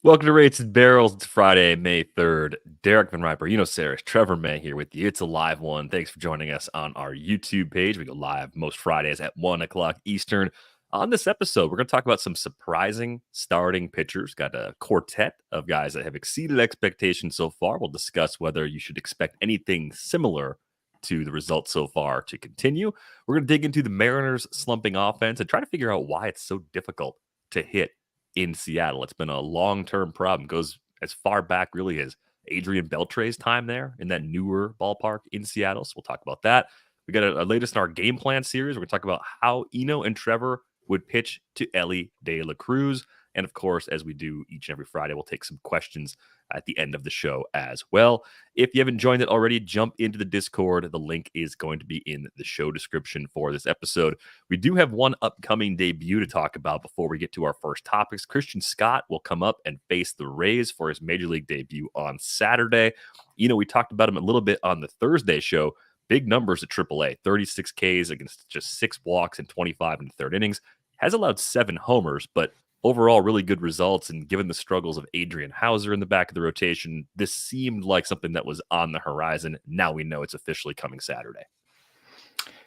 Welcome to Rates and Barrels. It's Friday, May 3rd. Derek Van Riper, Saris, Trevor May here with you. It's a live one. Thanks for joining us on our YouTube page. We go live most Fridays at 1 o'clock Eastern. On this episode, we're going to talk about some surprising starting pitchers. Got a quartet of guys that have exceeded expectations so far. We'll discuss whether you should expect anything similar to the results so far to continue. We're going to dig into the Mariners' slumping offense and try to figure out why it's so difficult to hit in Seattle. It's been a long-term problem. Goes as far back really as Adrian Beltre's time there in that newer ballpark in Seattle. So we'll talk about that. We got a latest in our game plan series. We're going to talk about how Eno and Trevor would pitch to Elly De La Cruz. And of course, as we do each and every Friday, we'll take some questions at the end of the show as well. If you haven't joined it already, jump into the Discord. The link is going to be in the show description for this episode. We do have one upcoming debut to talk about before we get to our first topics. Christian Scott will come up and face the Rays for his Major League debut on Saturday. We talked about him a little bit on the Thursday show. Big numbers at AAA, 36 Ks against just 6 walks and 25 in the third innings. Has allowed 7 homers, but overall, really good results. And given the struggles of Adrian Houser in the back of the rotation, this seemed like something that was on the horizon. Now we know it's officially coming Saturday.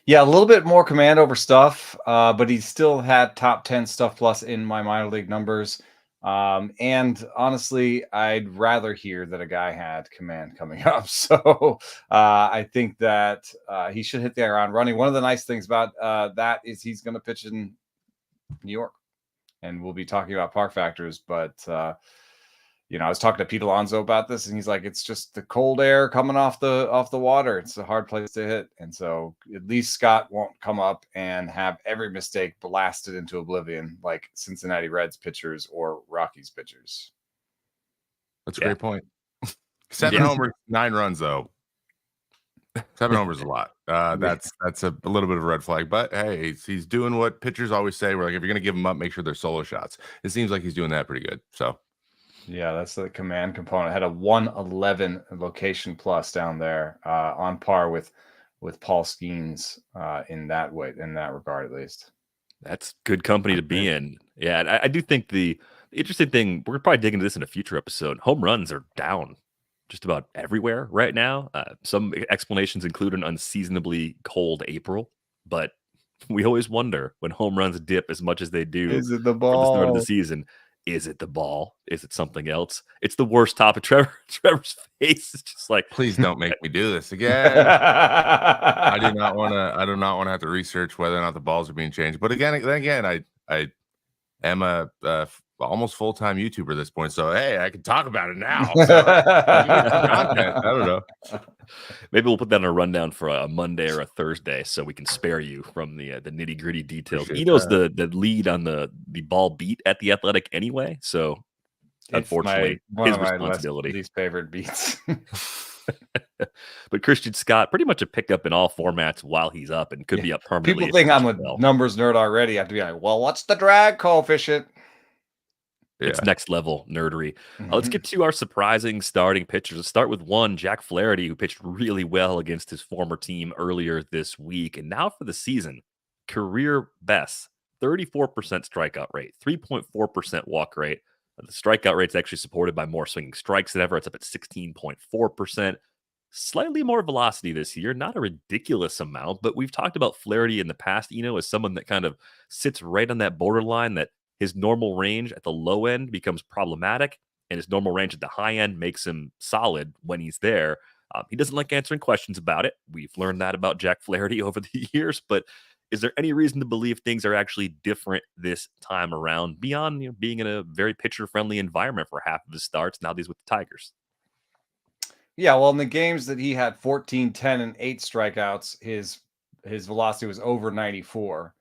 Yeah, a little bit more command over stuff, but he still had top 10 stuff plus in my minor league numbers. And honestly, I'd rather hear that a guy had command coming up. So I think that he should hit the ground running. One of the nice things about that is he's going to pitch in New York. And we'll be talking about park factors, but I was talking to Pete Alonso about this, and he's like, "It's just the cold air coming off the water. It's a hard place to hit." And so at least Scott won't come up and have every mistake blasted into oblivion like Cincinnati Reds pitchers or Rockies pitchers. That's a great point. 7 homers, 9 runs though. 7 homers is a lot. That's a little bit of a red flag, but hey, he's doing what pitchers always say. We're like, if you're going to give him up, make sure they're solo shots. It seems like he's doing that pretty good. So, yeah, that's the command component. Had a 111 location plus down there, on par with Paul Skeens in that regard, at least. That's good company to be in. Yeah, I do think the interesting thing, we're probably digging into this in a future episode. Home runs are down just about everywhere right now. Some explanations include an unseasonably cold April, but we always wonder when home runs dip as much as they do. Is it the ball? For the start of the season? Is it the ball? Is it something else? It's the worst topic. Trevor's face is just like, please don't make me do this again. I do not want to have to research whether or not the balls are being changed. But again, I am a almost full-time YouTuber at this point, so hey, I can talk about it now. So, I don't know. Maybe we'll put that on a rundown for a Monday or a Thursday, so we can spare you from the nitty-gritty details. Eno's the lead on the ball beat at The Athletic anyway, so unfortunately, his responsibility. Least favorite beats. But Christian Scott, pretty much a pickup in all formats while he's up, and could be up permanently. People think I'm a numbers nerd already. I have to be like, well, what's the drag coefficient? It's next level nerdery. Let's get to our surprising starting pitchers. Let's start with one, Jack Flaherty, who pitched really well against his former team earlier this week. And now for the season, career best, 34% strikeout rate, 3.4% walk rate. The strikeout rate's actually supported by more swinging strikes than ever. It's up at 16.4%. Slightly more velocity this year, not a ridiculous amount, but we've talked about Flaherty in the past, as someone that kind of sits right on that borderline, that his normal range at the low end becomes problematic, and his normal range at the high end makes him solid when he's there. He doesn't like answering questions about it. We've learned that about Jack Flaherty over the years, but is there any reason to believe things are actually different this time around beyond being in a very pitcher-friendly environment for half of his starts? Now he's with the Tigers. Yeah, well, in the games that he had 14, 10, and 8 strikeouts, his velocity was over 94.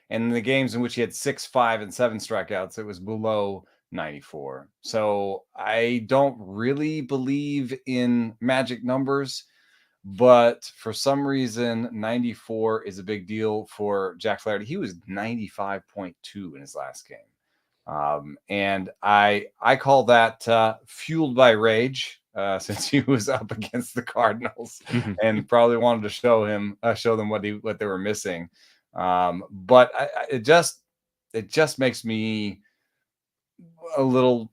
And in the games in which he had 6, 5, and 7 strikeouts, it was below 94. So I don't really believe in magic numbers, but for some reason, 94 is a big deal for Jack Flaherty. He was 95.2 in his last game. And I call that fueled by rage, since he was up against the Cardinals and probably wanted to show them what they were missing. But it just makes me a little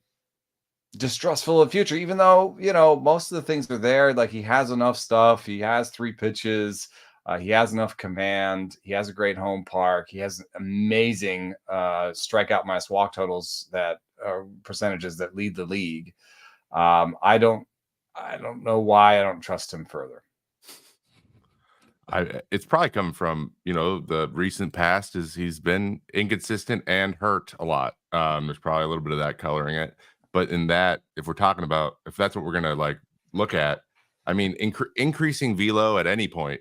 distrustful of future, even though, most of the things are there. Like, he has enough stuff. He has 3 pitches. He has enough command. He has a great home park. He has amazing strikeout minus walk totals that percentages that lead the league. I don't know why I don't trust him further. It's probably coming from, the recent past is he's been inconsistent and hurt a lot. There's probably a little bit of that coloring it. But in that, if we're talking about, if that's what we're going to look at, I mean, increasing velo at any point,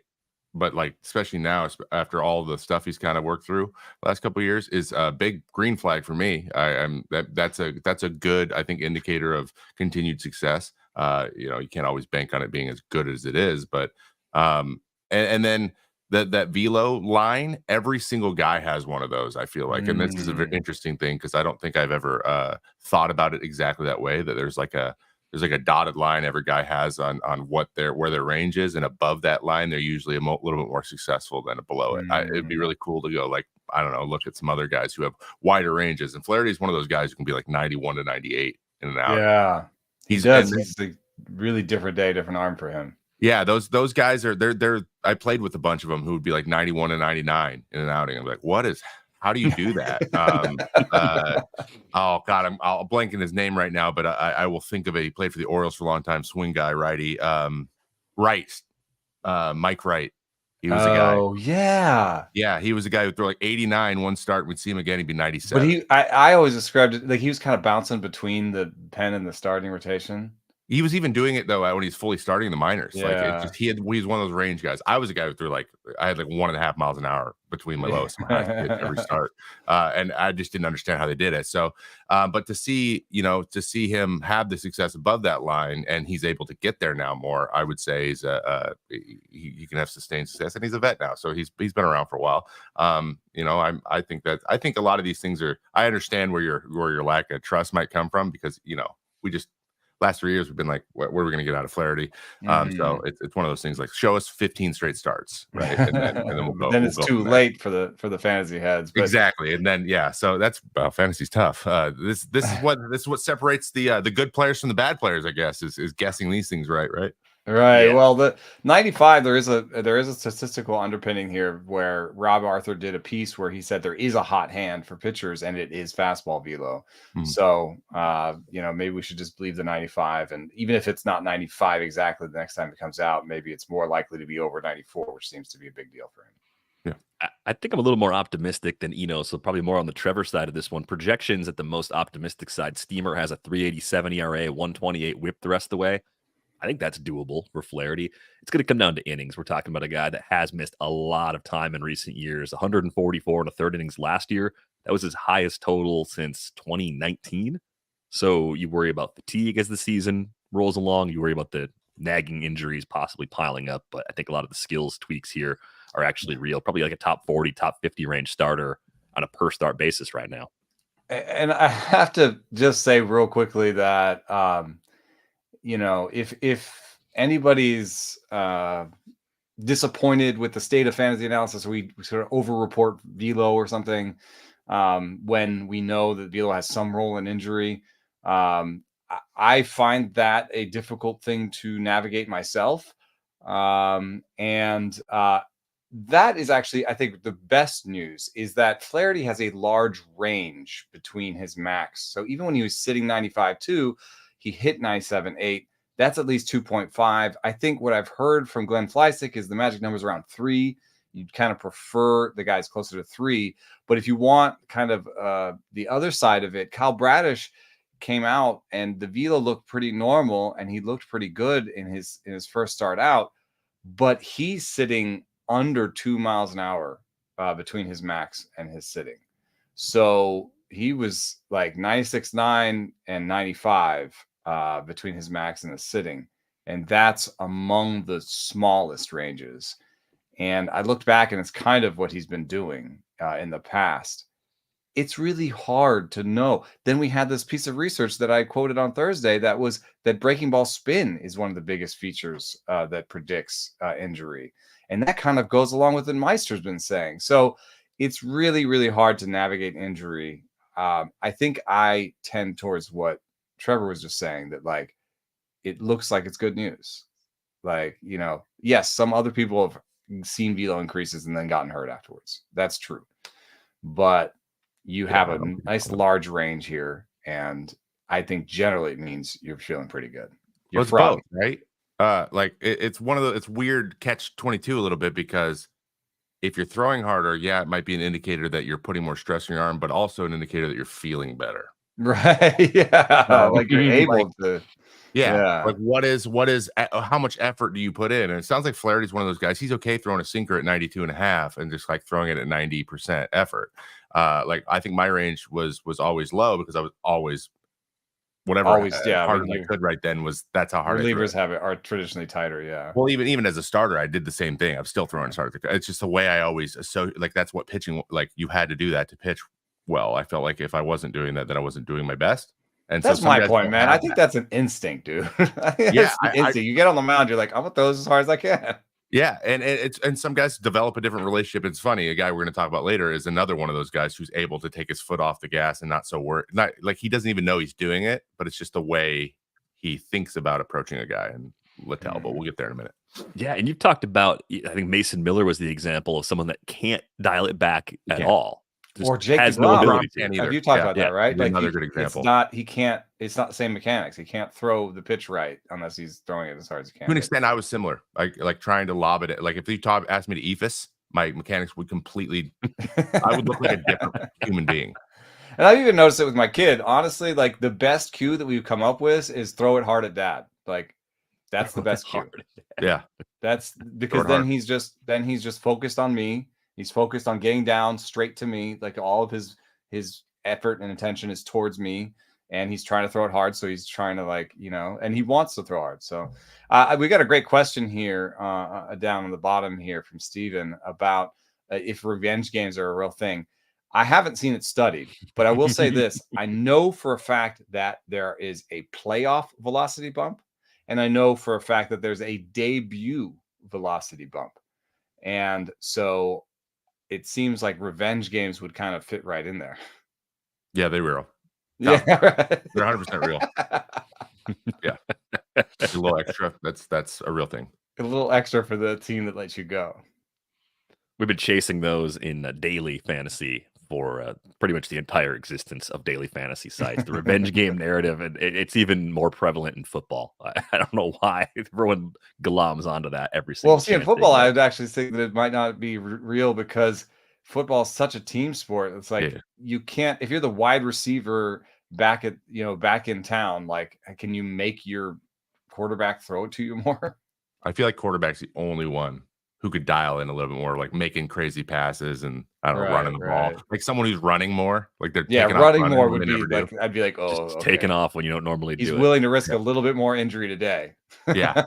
but especially now after all the stuff he's kind of worked through the last couple of years is a big green flag for me. That's a good, I think, indicator of continued success. You can't always bank on it being as good as it is, but and then that velo line, every single guy has one of those, I feel like. And this is a very interesting thing because I don't think I've ever thought about it exactly that way, that there's like a dotted line every guy has on where their range is, and above that line they're usually a little bit more successful than below it. It'd be really cool to go I don't know, look at some other guys who have wider ranges, and Flaherty is one of those guys who can be 91 to 98 in and out. Yeah, he's a really different day, different arm for him. Yeah, those guys are they're I played with a bunch of them who would be 91 to 99 in an outing. I'm like, how do you do that? Oh God, I'll blank in his name right now, but I will think of it. He played for the Orioles for a long time, swing guy, righty. Wright, Mike Wright. He was a guy. Oh yeah, he was a guy who threw 89 one start. We'd see him again, he'd be 97. But I always described it he was kind of bouncing between the pen and the starting rotation. He was even doing it though when he's fully starting in the minors. Yeah. He's one of those range guys. I was a guy who threw I had 1.5 miles an hour between my lowest and my highest every start, and I just didn't understand how they did it. So, but to see him have the success above that line, and he's able to get there now more, I would say he can have sustained success, and he's a vet now, so he's been around for a while. I think a lot of these things are. I understand where your lack of trust might come from, because we just. Last 3 years we've been what are we going to get out of Flaherty? So it's one of those things, show us 15 straight starts, right? And then we'll go. Then it's too late for the fantasy heads. But... Exactly. And then so that's fantasy's tough. This is what separates the good players from the bad players, I guess, is guessing these things right. Right. Yeah. Well, the 95, there is a statistical underpinning here where Rob Arthur did a piece where he said there is a hot hand for pitchers, and it is fastball velo. So, maybe we should just believe the 95. And even if it's not 95 exactly the next time it comes out, maybe it's more likely to be over 94, which seems to be a big deal for him. Yeah. I think I'm a little more optimistic than Eno, so probably more on the Trevor side of this one. Projections at the most optimistic side, Steamer has a 3.87 ERA, 128 whip the rest of the way. I think that's doable for Flaherty. It's going to come down to innings. We're talking about a guy that has missed a lot of time in recent years. 144 in the third innings last year. That was his highest total since 2019. So you worry about fatigue as the season rolls along. You worry about the nagging injuries possibly piling up. But I think a lot of the skills tweaks here are actually real. Probably a top 40, top 50 range starter on a per start basis right now. And I have to just say real quickly that if anybody's disappointed with the state of fantasy analysis, we sort of over-report velo or something when we know that velo has some role in injury. I find that a difficult thing to navigate myself. That is actually, I think, the best news is that Flaherty has a large range between his max. So even when he was sitting 95.2, he hit 97.8. That's at least 2.5. I think what I've heard from Glenn Fleisick is the magic number is around 3. You'd kind of prefer the guys closer to 3. But if you want kind of the other side of it, Kyle Bradish came out and the velo looked pretty normal, and he looked pretty good in his first start out. But he's sitting under 2 miles an hour between his max and his sitting. So he was 96.9 and 95 between his max and his sitting. And that's among the smallest ranges. And I looked back, and it's kind of what he's been doing in the past. It's really hard to know. Then we had this piece of research that I quoted on Thursday that breaking ball spin is one of the biggest features that predicts injury. And that kind of goes along with what Meister's been saying. So it's really, really hard to navigate injury. I think I tend towards what Trevor was just saying that, like, it looks like it's good news. Like, yes, some other people have seen velo increases and then gotten hurt afterwards. That's true. But you have a nice large range here, and I think generally it means you're feeling pretty good. You're both, right? Like it's one of the it's weird catch-22 a little bit, because if you're throwing harder, yeah, it might be an indicator that you're putting more stress on your arm, but also an indicator that you're feeling better. Right. Yeah. Like you're able to. Yeah. Like what is how much effort do you put in? And it sounds like Flaherty's one of those guys. He's okay throwing a sinker at 92.5 and just like throwing it at 90% effort. Like I think my range was always low because I was always whatever harder I could right then that's how hard relievers are traditionally tighter. Yeah. Well, even as a starter, I did the same thing. I'm still throwing starter. It's just the way I always like that's what pitching, like you had to do that to pitch well. I felt like if I wasn't doing that, then I wasn't doing my best. And that's my point, man. I think that's an instinct, dude. Instinct. You get on the mound, you're like, I'm gonna throw this as hard as I can. Yeah, and some guys develop a different relationship. It's funny. A guy we're going to talk about later is another one of those guys who's able to take his foot off the gas and not so worried. Not like he doesn't even know he's doing it, but it's just the way he thinks about approaching a guy. And Littell, but we'll get there in a minute. Yeah, and you've talked about, I think Mason Miller was the example of someone that can't dial it back at all. Or Jake has no ability to. You talked about that, right? Like another good example. It's not the same mechanics. He can't throw the pitch right unless he's throwing it as hard as he can. To an extent, I was similar. Like trying to lob it. Like if you asked me to ephus, my mechanics would completely. I would look like a different human being. And I've even noticed it with my kid. Honestly, like the best cue that we've come up with is throw it hard at dad. Like that's the best cue. Yeah, that's because then he's just focused on me. He's focused on getting down straight to me. Like all of his effort and attention is towards me, and he's trying to throw it hard. So he's trying to and he wants to throw hard. So we got a great question here down on the bottom here from Steven about if revenge games are a real thing. I haven't seen it studied, but I will say this. I know for a fact that there is a playoff velocity bump, and I know for a fact that there's a debut velocity bump. And so it seems like revenge games would kind of fit right in there. Yeah, they're real. Yeah, right. They're 100% real. Yeah, a little extra. That's a real thing. A little extra for the team that lets you go. We've been chasing those in daily fantasy for pretty much the entire existence of daily fantasy sites. The revenge game narrative, and it's even more prevalent in football. I don't know why everyone gloms onto that every single. Well, see, in football, I would actually think that it might not be real because football is such a team sport. It's like you can't, if you're the wide receiver back in town, like can you make your quarterback throw it to you more? I feel like quarterback's the only one who could dial in a little bit more, like making crazy passes and I don't know, running the ball. Like someone who's running more, like they're running more would be like I'd be like, just taking off when you don't normally do it. He's willing to risk a little bit more injury today. Yeah.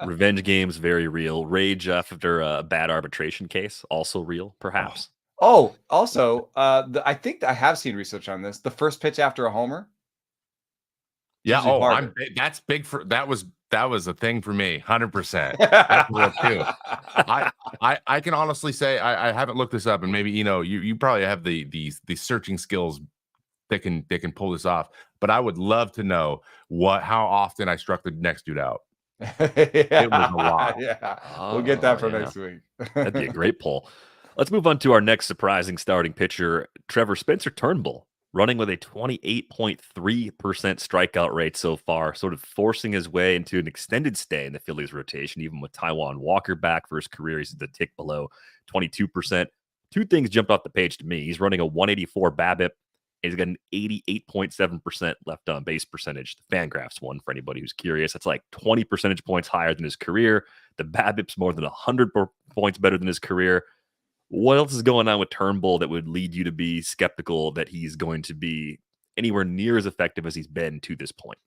Revenge games, very real. Rage after a bad arbitration case, also real, perhaps. Oh, also, I think I have seen research on this. The first pitch after a homer. Yeah. That's big for that was a thing for me. 100%. That's real too. I can honestly say I haven't looked this up, and maybe you probably have the searching skills that can pull this off. But I would love to know how often I struck the next dude out. It was a lot. Yeah, we'll get that for next week. That'd be a great poll. Let's move on to our next surprising starting pitcher, Spencer Turnbull, running with a 28.3% strikeout rate so far, sort of forcing his way into an extended stay in the Phillies rotation, even with Taijuan Walker back for his career. He's the tick below 22%. Two things jumped off the page to me. He's running a 184 BABIP. He's got an 88.7% left on base percentage. The Fangraphs one, for anybody who's curious. That's like 20 percentage points higher than his career. The BABIP's more than 100 points better than his career. What else is going on with Turnbull that would lead you to be skeptical that he's going to be anywhere near as effective as he's been to this point?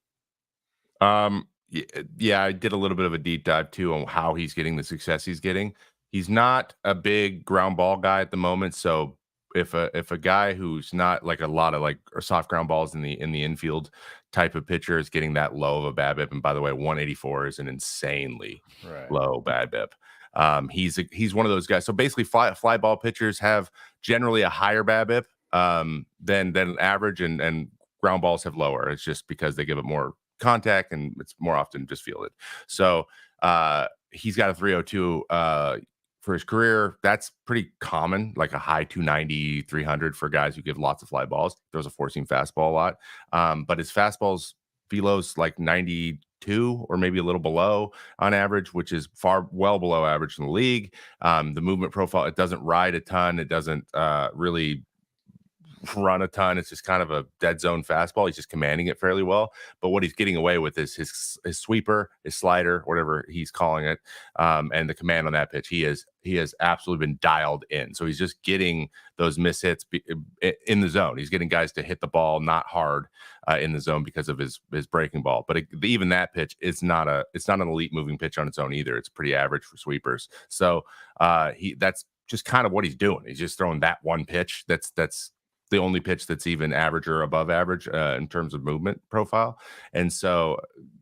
Yeah, I did a little bit of a deep dive too on how he's getting the success he's getting. He's not a big ground ball guy at the moment, so if a guy who's not like a lot of like soft ground balls in the infield type of pitcher is getting that low of a BABIP, and by the way, 184 is an insanely low BABIP. He's one of those guys. So basically, fly ball pitchers have generally a higher BABIP than average, and ground balls have lower. It's just because they give it more contact and it's more often just fielded. So he's got a 302 for his career. That's pretty common, like a high 290, 300 for guys who give lots of fly balls. Throws a 4-seam fastball a lot. But his fastball's velo's like 92 or maybe a little below on average, which is well below average in the league. The movement profile, it doesn't ride a ton. It doesn't really run a ton. It's just kind of a dead zone fastball. He's just commanding it fairly well. But what he's getting away with is his sweeper, his slider, whatever he's calling it, and the command on that pitch. He has absolutely been dialed in. So he's just getting those mishits in the zone. He's getting guys to hit the ball not hard in the zone because of his breaking ball. But even that pitch, it's not an elite moving pitch on its own either. It's pretty average for sweepers. So that's just kind of what he's doing. He's just throwing that one pitch. That's the only pitch that's even average or above average in terms of movement profile. And so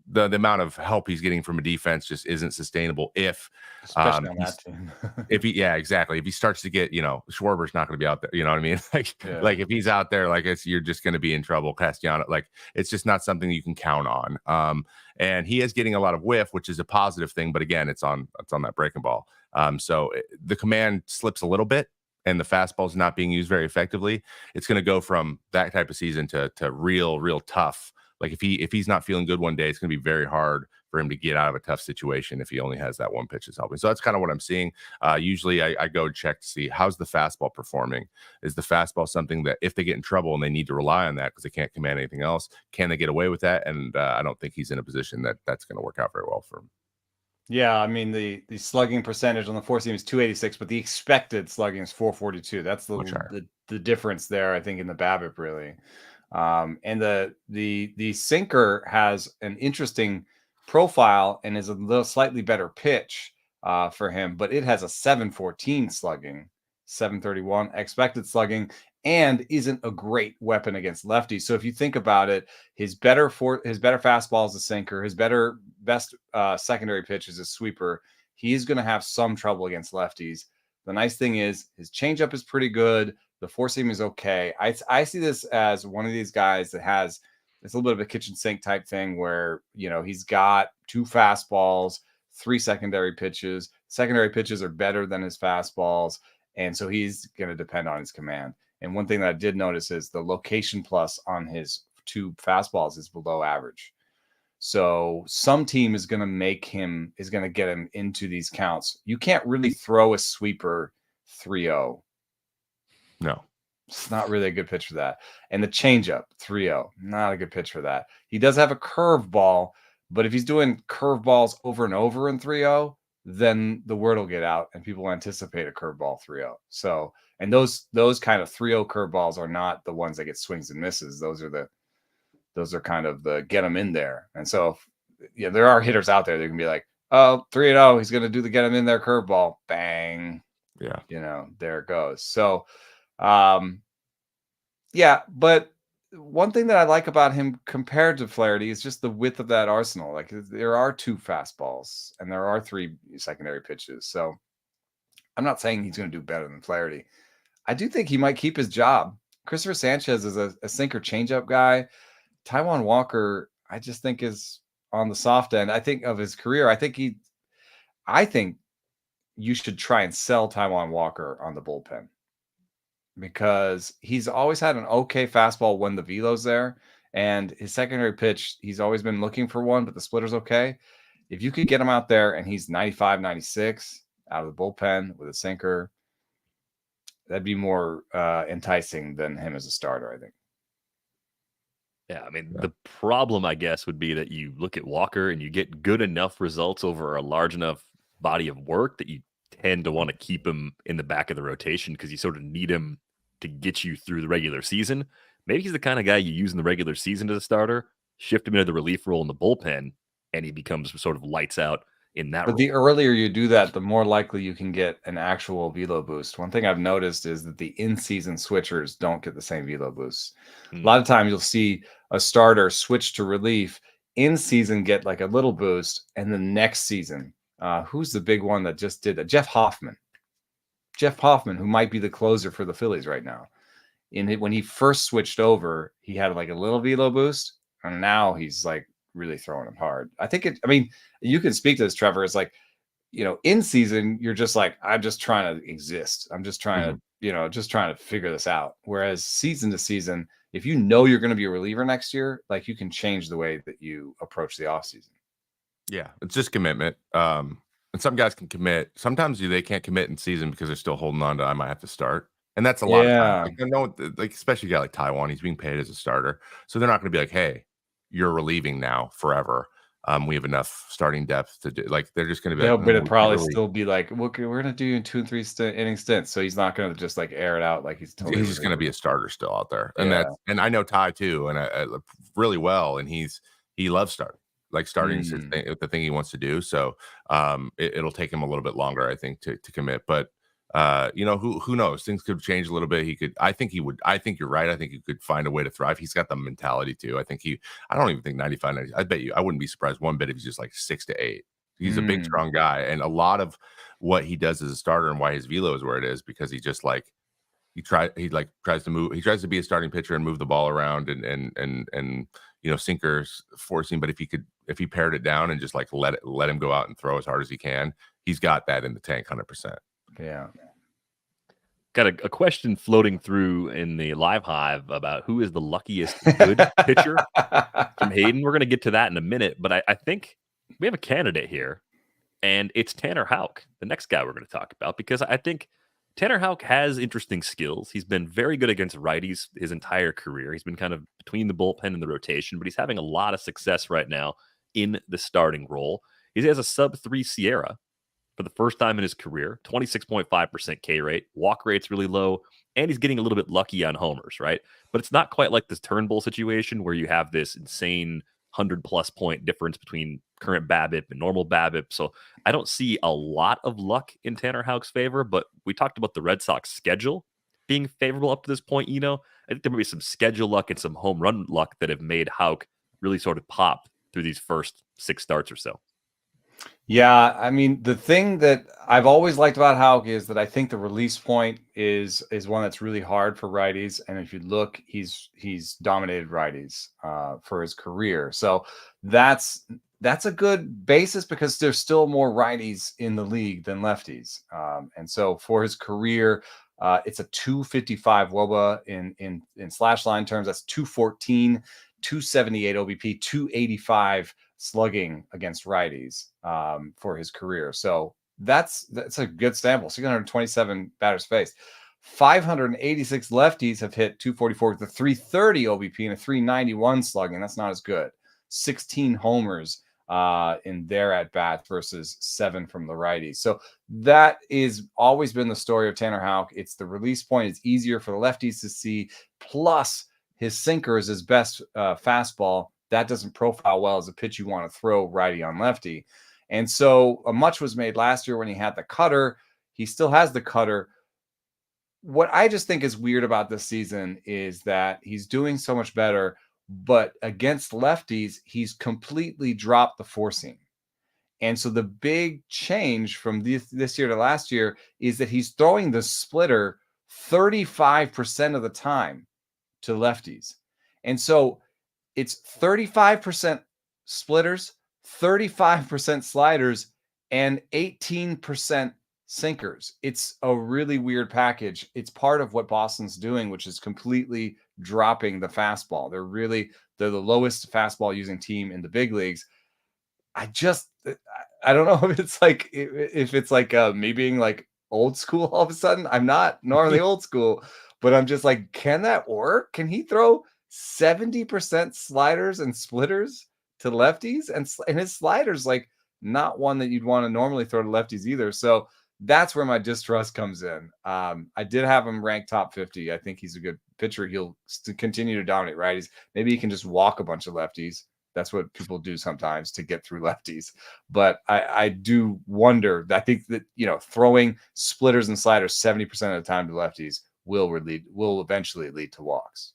the amount of help he's getting from a defense just isn't sustainable especially on that team. Exactly. If he starts to get, Schwarber's not going to be out there. You know what I mean? Like if he's out there, you're just going to be in trouble. Castellano, it's just not something you can count on. And he is getting a lot of whiff, which is a positive thing. But again, it's on that breaking ball. So the command slips a little bit, and the fastball is not being used very effectively. It's going to go from that type of season to real tough. Like if he's not feeling good one day, it's going to be very hard for him to get out of a tough situation if he only has that one pitch that's helping. So that's kind of what I'm seeing. Usually I go check to see how's the fastball performing. Is the fastball something that if they get in trouble and they need to rely on that because they can't command anything else, can they get away with that? And I don't think he's in a position that's going to work out very well for him. Yeah, I mean the slugging percentage on the 4-seam is 286, but the expected slugging is 442. That's the difference there, I think, in the BABIP really. And the sinker has an interesting profile and is a little slightly better pitch for him, but it has a 714 slugging, 731 expected slugging, and isn't a great weapon against lefties. So if you think about it, his better fastball is a sinker, his best secondary pitch is a sweeper. He's going to have some trouble against lefties. The nice thing is his changeup is pretty good. The 4-seam is okay. I see this as one of these guys that has it's a little bit of a kitchen sink type thing where, he's got 2 fastballs, 3 secondary pitches. Secondary pitches are better than his fastballs. And so he's going to depend on his command. And one thing that I did notice is the location plus on his 2 fastballs is below average. So some team is going to get him into these counts. You can't really throw a sweeper 3-0. No. It's not really a good pitch for that. And the changeup 3-0, not a good pitch for that. He does have a curveball, but if he's doing curveballs over and over in 3-0, then the word will get out and people will anticipate a curveball 3-0. So, and those kind of 3-0 curveballs are not the ones that get swings and misses. Those are kind of the get them in there. And so, there are hitters out there that can be like, oh, 3-0, he's going to do the get him in there curveball. Bang. Yeah. There it goes. So, but one thing that I like about him compared to Flaherty is just the width of that arsenal. Like there are 2 fastballs and there are 3 secondary pitches. So I'm not saying he's going to do better than Flaherty. I do think he might keep his job. Christopher Sanchez is a sinker changeup guy. Taijuan Walker, I just think is on the soft end. I think of his career. I think you should try and sell Taijuan Walker on the bullpen, because he's always had an okay fastball when the velo's there, and his secondary pitch, he's always been looking for one, but the splitter's okay. If you could get him out there and he's 95, 96 out of the bullpen with a sinker, that'd be more enticing than him as a starter, I think. Yeah, I mean, the problem, I guess, would be that you look at Walker and you get good enough results over a large enough body of work that you tend to want to keep him in the back of the rotation because you sort of need him to get you through the regular season. Maybe he's the kind of guy you use in the regular season as a starter, shift him into the relief role in the bullpen, and he becomes sort of lights out in that role. But the earlier you do that, the more likely you can get an actual velo boost. One thing I've noticed is that the in-season switchers don't get the same velo boost. A lot of times you'll see a starter switch to relief, in-season get like a little boost, and the next season, who's the big one that just did that? Jeff Hoffman, who might be the closer for the Phillies right now. when he first switched over, he had like a little velo boost, and now he's like really throwing it hard. I mean, you can speak to this, Trevor. It's like, in season, you're just like, I'm just trying to exist. I'm just trying to, just trying to figure this out. Whereas season to season, if you know you're going to be a reliever next year, like you can change the way that you approach the offseason. Yeah, it's just commitment. And some guys can commit. Sometimes they can't commit in season because they're still holding on to, I might have to start. And that's a lot of times. Like, especially a guy like Taiwan, he's being paid as a starter. So they're not going to be like, hey, you're relieving now forever. We have enough starting depth to do. Like, they're just going to be like, but it'd probably still be like, we're going to do you in 2 and 3 inning stints. So he's not going to just like air it out like he's totally. He's just going to be a starter still out there. And I know Ty too, and I really well. And he loves starting. Like, starting is the thing he wants to do. So it'll take him a little bit longer, I think, to commit. But who knows? Things could change a little bit. I think you're right. I think he could find a way to thrive. He's got the mentality too. I don't even think 95, 90. I bet you, I wouldn't be surprised one bit if he's just like 6 to 8. He's a big, strong guy. And a lot of what he does as a starter and why his velo is where it is, because he just like, he tries to move. He tries to be a starting pitcher and move the ball around and sinkers forcing. But if he pared it down and just like let him go out and throw as hard as he can, he's got that in the tank 100%. Yeah. Got a question floating through in the live hive about who is the luckiest good pitcher from Hayden. We're going to get to that in a minute, but I think we have a candidate here, and it's Tanner Houck, the next guy we're going to talk about, because I think Tanner Houck has interesting skills. He's been very good against righties his entire career. He's been kind of between the bullpen and the rotation, but he's having a lot of success right now in the starting role. He has a sub-3 Sierra for the first time in his career, 26.5% K rate. Walk rate's really low, and he's getting a little bit lucky on homers, right? But it's not quite like this Turnbull situation where you have this insane 100-plus point difference between current BABIP and normal BABIP. So I don't see a lot of luck in Tanner Houck's favor, but we talked about the Red Sox schedule being favorable up to this point. I think there may be some schedule luck and some home run luck that have made Houck really sort of pop through these first 6 starts or so. Yeah, I mean, the thing that I've always liked about Houck is that I think the release point is one that's really hard for righties. And if you look, he's dominated righties for his career. So that's a good basis because there's still more righties in the league than lefties. And so for his career, it's a 255 WOBA in slash line terms. That's 214, 278 OBP, 285 slugging against righties for his career. So that's a good sample. 627 batters faced. 586 lefties have hit 244 with a 330 OBP and a 391 slugging. That's not as good. 16 homers in their at bats versus 7 from the righties. So that is always been the story of Tanner Houck. It's the release point. It's easier for the lefties to see. Plus, his sinker is his best fastball. That doesn't profile well as a pitch you want to throw righty on lefty. And so much was made last year when he had the cutter. He still has the cutter. What I just think is weird about this season is that he's doing so much better, but against lefties, he's completely dropped the four seam. And so the big change from this year to last year is that he's throwing the splitter 35% of the time to lefties. And so it's 35% splitters, 35% sliders, and 18% sinkers. It's a really weird package. It's part of what Boston's doing, which is completely dropping the fastball. They're the lowest fastball using team in the big leagues. I don't know if it's like me being like old school all of a sudden. I'm not normally old school, but I'm just like, can that work? Can he throw 70% sliders and splitters to lefties? And his sliders, like, not one that you'd want to normally throw to lefties either. So that's where my distrust comes in. I did have him ranked top 50. I think he's a good pitcher. He'll continue to dominate righties. Maybe he can just walk a bunch of lefties. That's what people do sometimes to get through lefties. But I do wonder. I think that, throwing splitters and sliders 70% of the time to lefties will eventually lead to walks.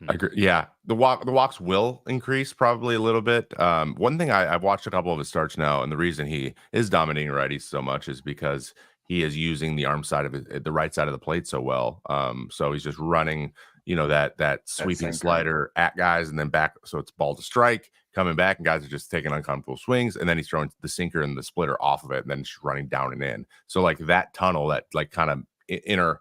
I agree. Yeah, the walks will increase probably a little bit. One thing I've watched a couple of his starts now, and the reason he is dominating righties so much is because he is using the arm side of it, the right side of the plate so well. So he's just running, that sweeping slider at guys and then back. So it's ball to strike, coming back, and guys are just taking uncomfortable swings. And then he's throwing the sinker and the splitter off of it, and then just running down and in. So like that tunnel, that like kind of inner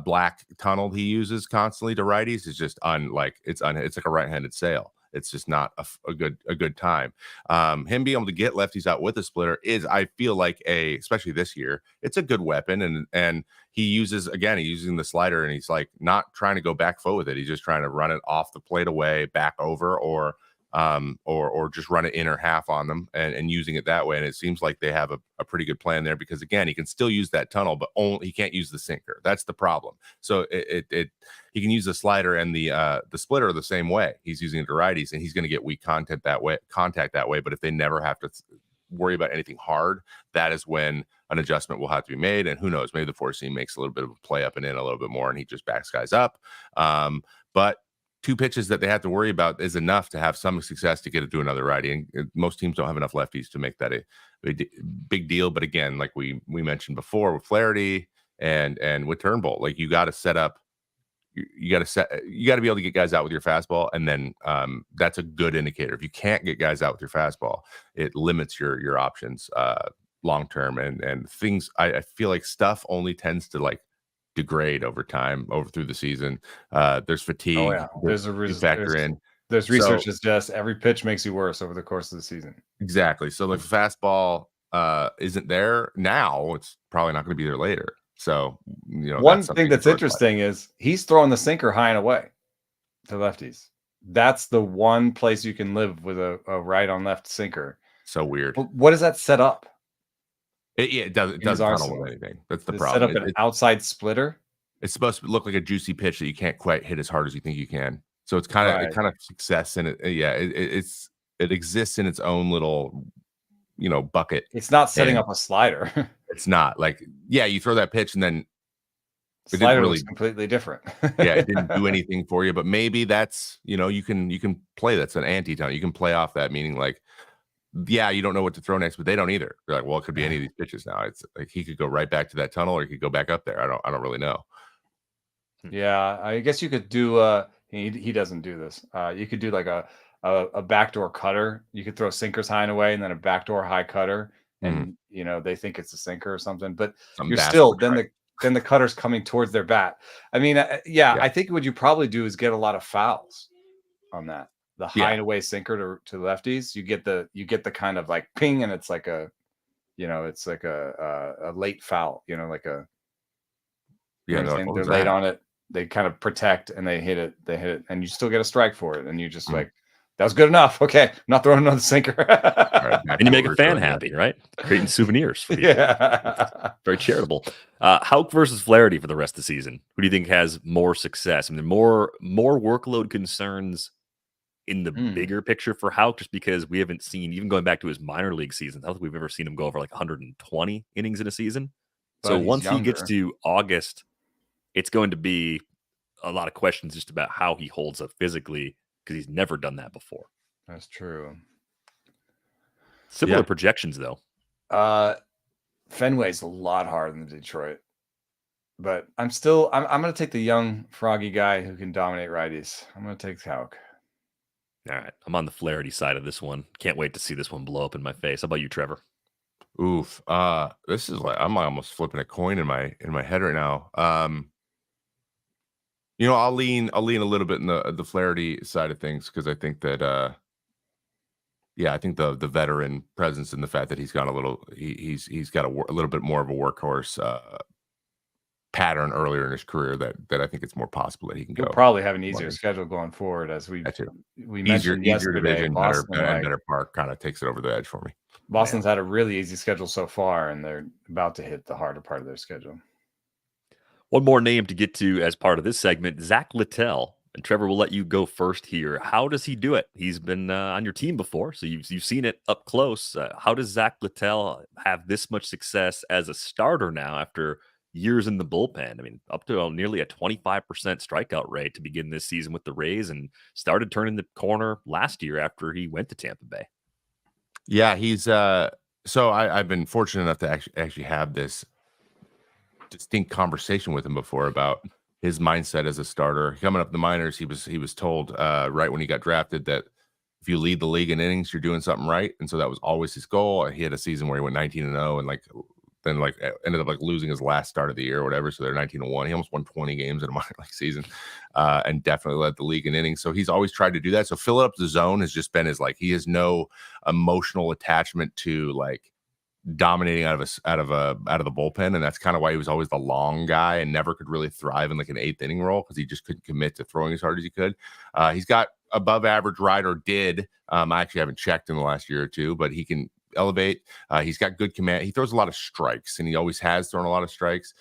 black tunnel he uses constantly to righties is just it's like a right-handed sail. It's just not a good time. Him being able to get lefties out with a splitter is, I feel like, especially this year, it's a good weapon. And he's using the slider, and he's like not trying to go back foot with it. He's just trying to run it off the plate away, back over, or just run it inner half on them and using it that way. And it seems like they have a pretty good plan there, because again, he can still use that tunnel, but he can't use the sinker. That's the problem. So he can use the slider and the splitter the same way. He's using it to righties, and he's going to get weak contact that way. But if they never have to worry about anything hard, that is when an adjustment will have to be made. And who knows, maybe the four seam makes a little bit of a play up and in a little bit more, and he just backs guys up. But 2 pitches that they have to worry about is enough to have some success to get it to another righty. And most teams don't have enough lefties to make that a big deal. But again, like we mentioned before with Flaherty and with Turnbull, like you got to set up, you got to be able to get guys out with your fastball. And then that's a good indicator. If you can't get guys out with your fastball, it limits your options long term. And things, I feel like stuff only tends to like degrade over time, through the season. There's fatigue. Oh yeah, there's research that suggests every pitch makes you worse over the course of the season. Exactly. So like the fastball isn't there now, it's probably not going to be there later. So one thing that's interesting is he's throwing the sinker high and away to lefties. That's the one place you can live with a right on left sinker. So weird. What does that set up? It doesn't tunnel with anything. That's the problem. Set up an outside splitter. It's supposed to look like a juicy pitch that you can't quite hit as hard as you think you can. So it's kind of success in it. Yeah, it exists in its own little bucket. It's not setting up a slider. It's not like, you throw that pitch and then slider looks completely different. It didn't do anything for you. But maybe that's you can play, that's an anti-tunnel. You can play off that, meaning like, you don't know what to throw next, but they don't either. They're like, well, it could be any of these pitches now. It's like he could go right back to that tunnel, or he could go back up there. I don't really know. Yeah, I guess you could do he doesn't do this. You could do like a backdoor cutter. You could throw sinkers high and away, and then a backdoor high cutter, and they think it's a sinker or something. But you're still then the cutter's coming towards their bat. I mean, I think what you probably do is get a lot of fouls on that. The high and away sinker to lefties, you get the kind of like ping, and it's like it's like a late foul, like a they're late on it. They kind of protect and they hit it, and you still get a strike for it, and you just like, that was good enough. Okay, I'm not throwing another sinker. And you make a fan happy, right? Creating souvenirs for you. Yeah, very charitable. Houck versus Flaherty for the rest of the season. Who do you think has more success? I mean, more workload concerns in the bigger picture for Houck, just because we haven't seen, even going back to his minor league seasons, I don't think we've ever seen him go over like 120 innings in a season. But so once he gets to August, it's going to be a lot of questions just about how he holds up physically, because he's never done that before. That's true. Similar projections, though. Fenway's a lot harder than Detroit, but I'm going to take the young froggy guy who can dominate righties. I'm going to take Houck. All right, I'm on the Flaherty side of this one. Can't wait to see this one blow up in my face. How about you, Trevor? Oof. This is like, I'm almost flipping a coin in my head right now. I'll lean a little bit in the Flaherty side of things, because I think that I think the veteran presence and the fact that he's got he's got a little bit more of a workhorse pattern earlier in his career, that I think it's more possible that he can go. He'll probably have an easier schedule going forward, as we mentioned yesterday. Division, better park kind of takes it over the edge for me. Boston's had a really easy schedule so far, and they're about to hit the harder part of their schedule. One more name to get to as part of this segment, Zack Littell. And Trevor, we'll let you go first here. How does he do it? He's been on your team before, so you've seen it up close. How does Zack Littell have this much success as a starter now after years in the bullpen? I mean, up to nearly a 25% strikeout rate to begin this season with the Rays, and started turning the corner last year after he went to Tampa Bay. Yeah, he's so I've been fortunate enough to actually have this distinct conversation with him before about his mindset as a starter. Coming up the minors, he was told right when he got drafted that if you lead the league in innings, you're doing something right, and so that was always his goal. He had a season where he went 19-0, and then ended up losing his last start of the year or whatever. So they're 19-1. He almost won 20 games in a minor league season, and definitely led the league in innings. So he's always tried to do that. So filling up the zone has just been he has no emotional attachment to dominating out of the bullpen, and that's kind of why he was always the long guy and never could really thrive in an 8th inning role because he just couldn't commit to throwing as hard as he could. He's got above average ride, or did. I actually haven't checked in the last year or two, but he can elevate. He's got good command. He throws a lot of strikes, and he always has thrown a lot of strikes.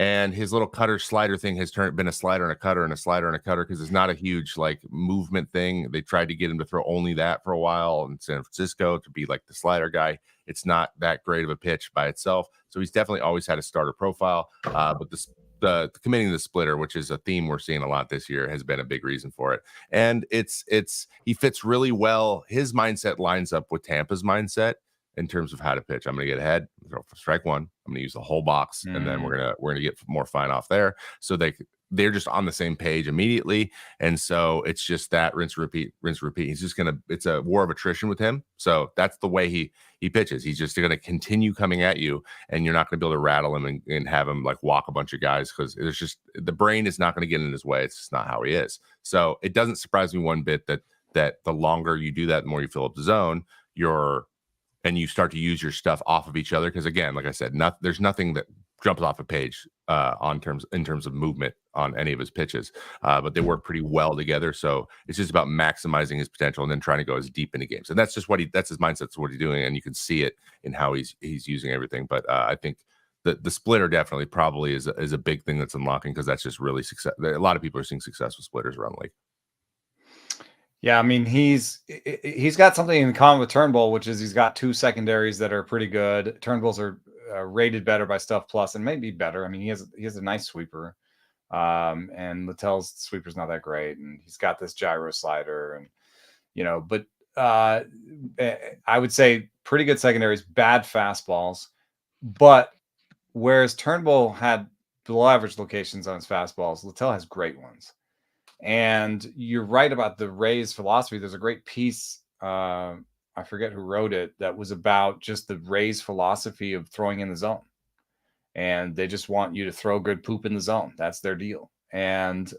And his little cutter slider thing has been a slider and a cutter and a slider and a cutter because it's not a huge movement thing. They tried to get him to throw only that for a while in San Francisco to be the slider guy. It's not that great of a pitch by itself. So he's definitely always had a starter profile. But the committing to the splitter, which is a theme we're seeing a lot this year, has been a big reason for it. And he fits really well. His mindset lines up with Tampa's mindset in terms of how to pitch. I'm going to get ahead, throw for strike one. I'm going to use the whole box, and then we're going to get more fine off there. So they're just on the same page immediately, and so it's just that rinse repeat. He's just it's a war of attrition with him. So that's the way he pitches. He's just going to continue coming at you, and you're not going to be able to rattle him and have him walk a bunch of guys because there's just the brain is not going to get in his way. It's just not how he is. So it doesn't surprise me one bit that the longer you do that, the more you fill up the zone, and you start to use your stuff off of each other. Because again, like I said, there's nothing that jumps off a page in terms of movement on any of his pitches, but they work pretty well together. So it's just about maximizing his potential and then trying to go as deep into games. And that's just that's his mindset. That's what he's doing, and you can see it in how he's using everything. But I think the splitter definitely probably is a big thing that's unlocking because that's just really success. A lot of people are seeing success with splitters around the league. Yeah, I mean, he's got something in common with Turnbull, which is he's got 2 secondaries that are pretty good. Turnbull's are rated better by Stuff Plus and maybe better. I mean, he has a nice sweeper, and Littell's sweeper's not that great, and he's got this gyro slider, and but I would say pretty good secondaries, bad fastballs, but whereas Turnbull had below average locations on his fastballs, Littell has great ones. And you're right about the Rays philosophy. There's a great piece, I forget who wrote it, that was about just the Rays philosophy of throwing in the zone. And they just want you to throw good poop in the zone. That's their deal. And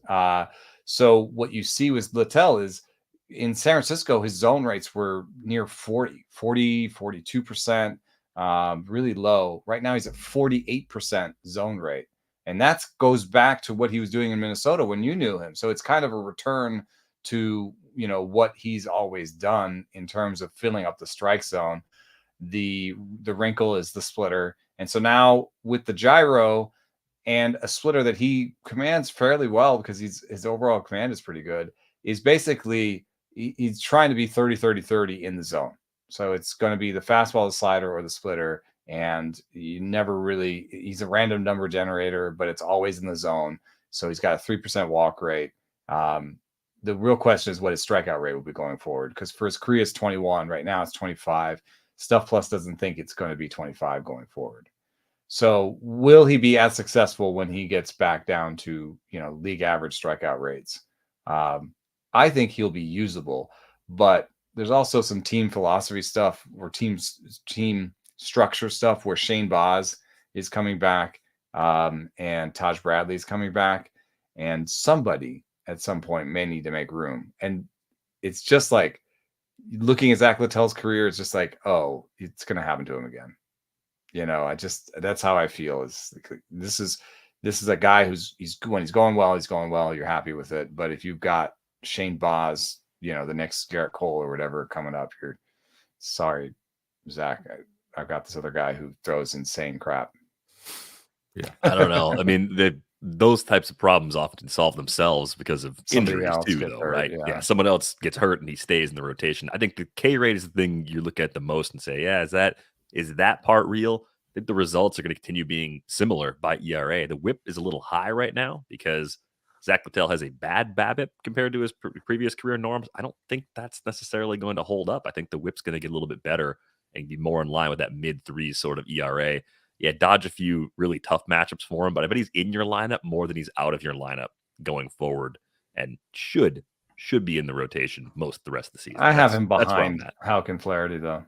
so what you see with Littell is in San Francisco, his zone rates were near 42%, really low. Right now he's at 48% zone rate. And that goes back to what he was doing in Minnesota when you knew him. So it's kind of a return to, what he's always done in terms of filling up the strike zone. The wrinkle is the splitter. And so now with the gyro and a splitter that he commands fairly well because his overall command is pretty good, is basically he's trying to be 30-30-30 in the zone. So it's going to be the fastball, the slider, or the splitter. And you never really, he's a random number generator, but it's always in the zone. So he's got a 3% walk rate. The real question is what his strikeout rate will be going forward. Because for his career, it's 21. Right now, it's 25. Stuff Plus doesn't think it's going to be 25 going forward. So will he be as successful when he gets back down to, league average strikeout rates? I think he'll be usable, but there's also some team philosophy stuff or team structure stuff where Shane Baz is coming back, and Taj Bradley is coming back, and somebody at some point may need to make room. And it's just looking at Zack Littell's career, it's just oh, it's going to happen to him again. That's how I feel. This is a guy when he's going well, you're happy with it. But if you've got Shane Baz, the next Garrett Cole or whatever coming up, you're sorry, Zach. I've got this other guy who throws insane crap. Yeah, I don't know. I mean, those types of problems often solve themselves because of injuries too, though, right? Yeah, someone else gets hurt and he stays in the rotation. I think the K rate is the thing you look at the most and say, yeah, is that part real? I think the results are going to continue being similar by ERA. The WHIP is a little high right now because Zack Littell has a bad BABIP compared to his previous career norms. I don't think that's necessarily going to hold up. I think the WHIP's going to get a little bit better and be more in line with that mid-3s sort of ERA. yeah, dodge a few really tough matchups for him, but I bet he's in your lineup more than he's out of your lineup going forward, and should be in the rotation most of the rest of the season. I have him That's where I'm behind at. Houck and Flaherty, though.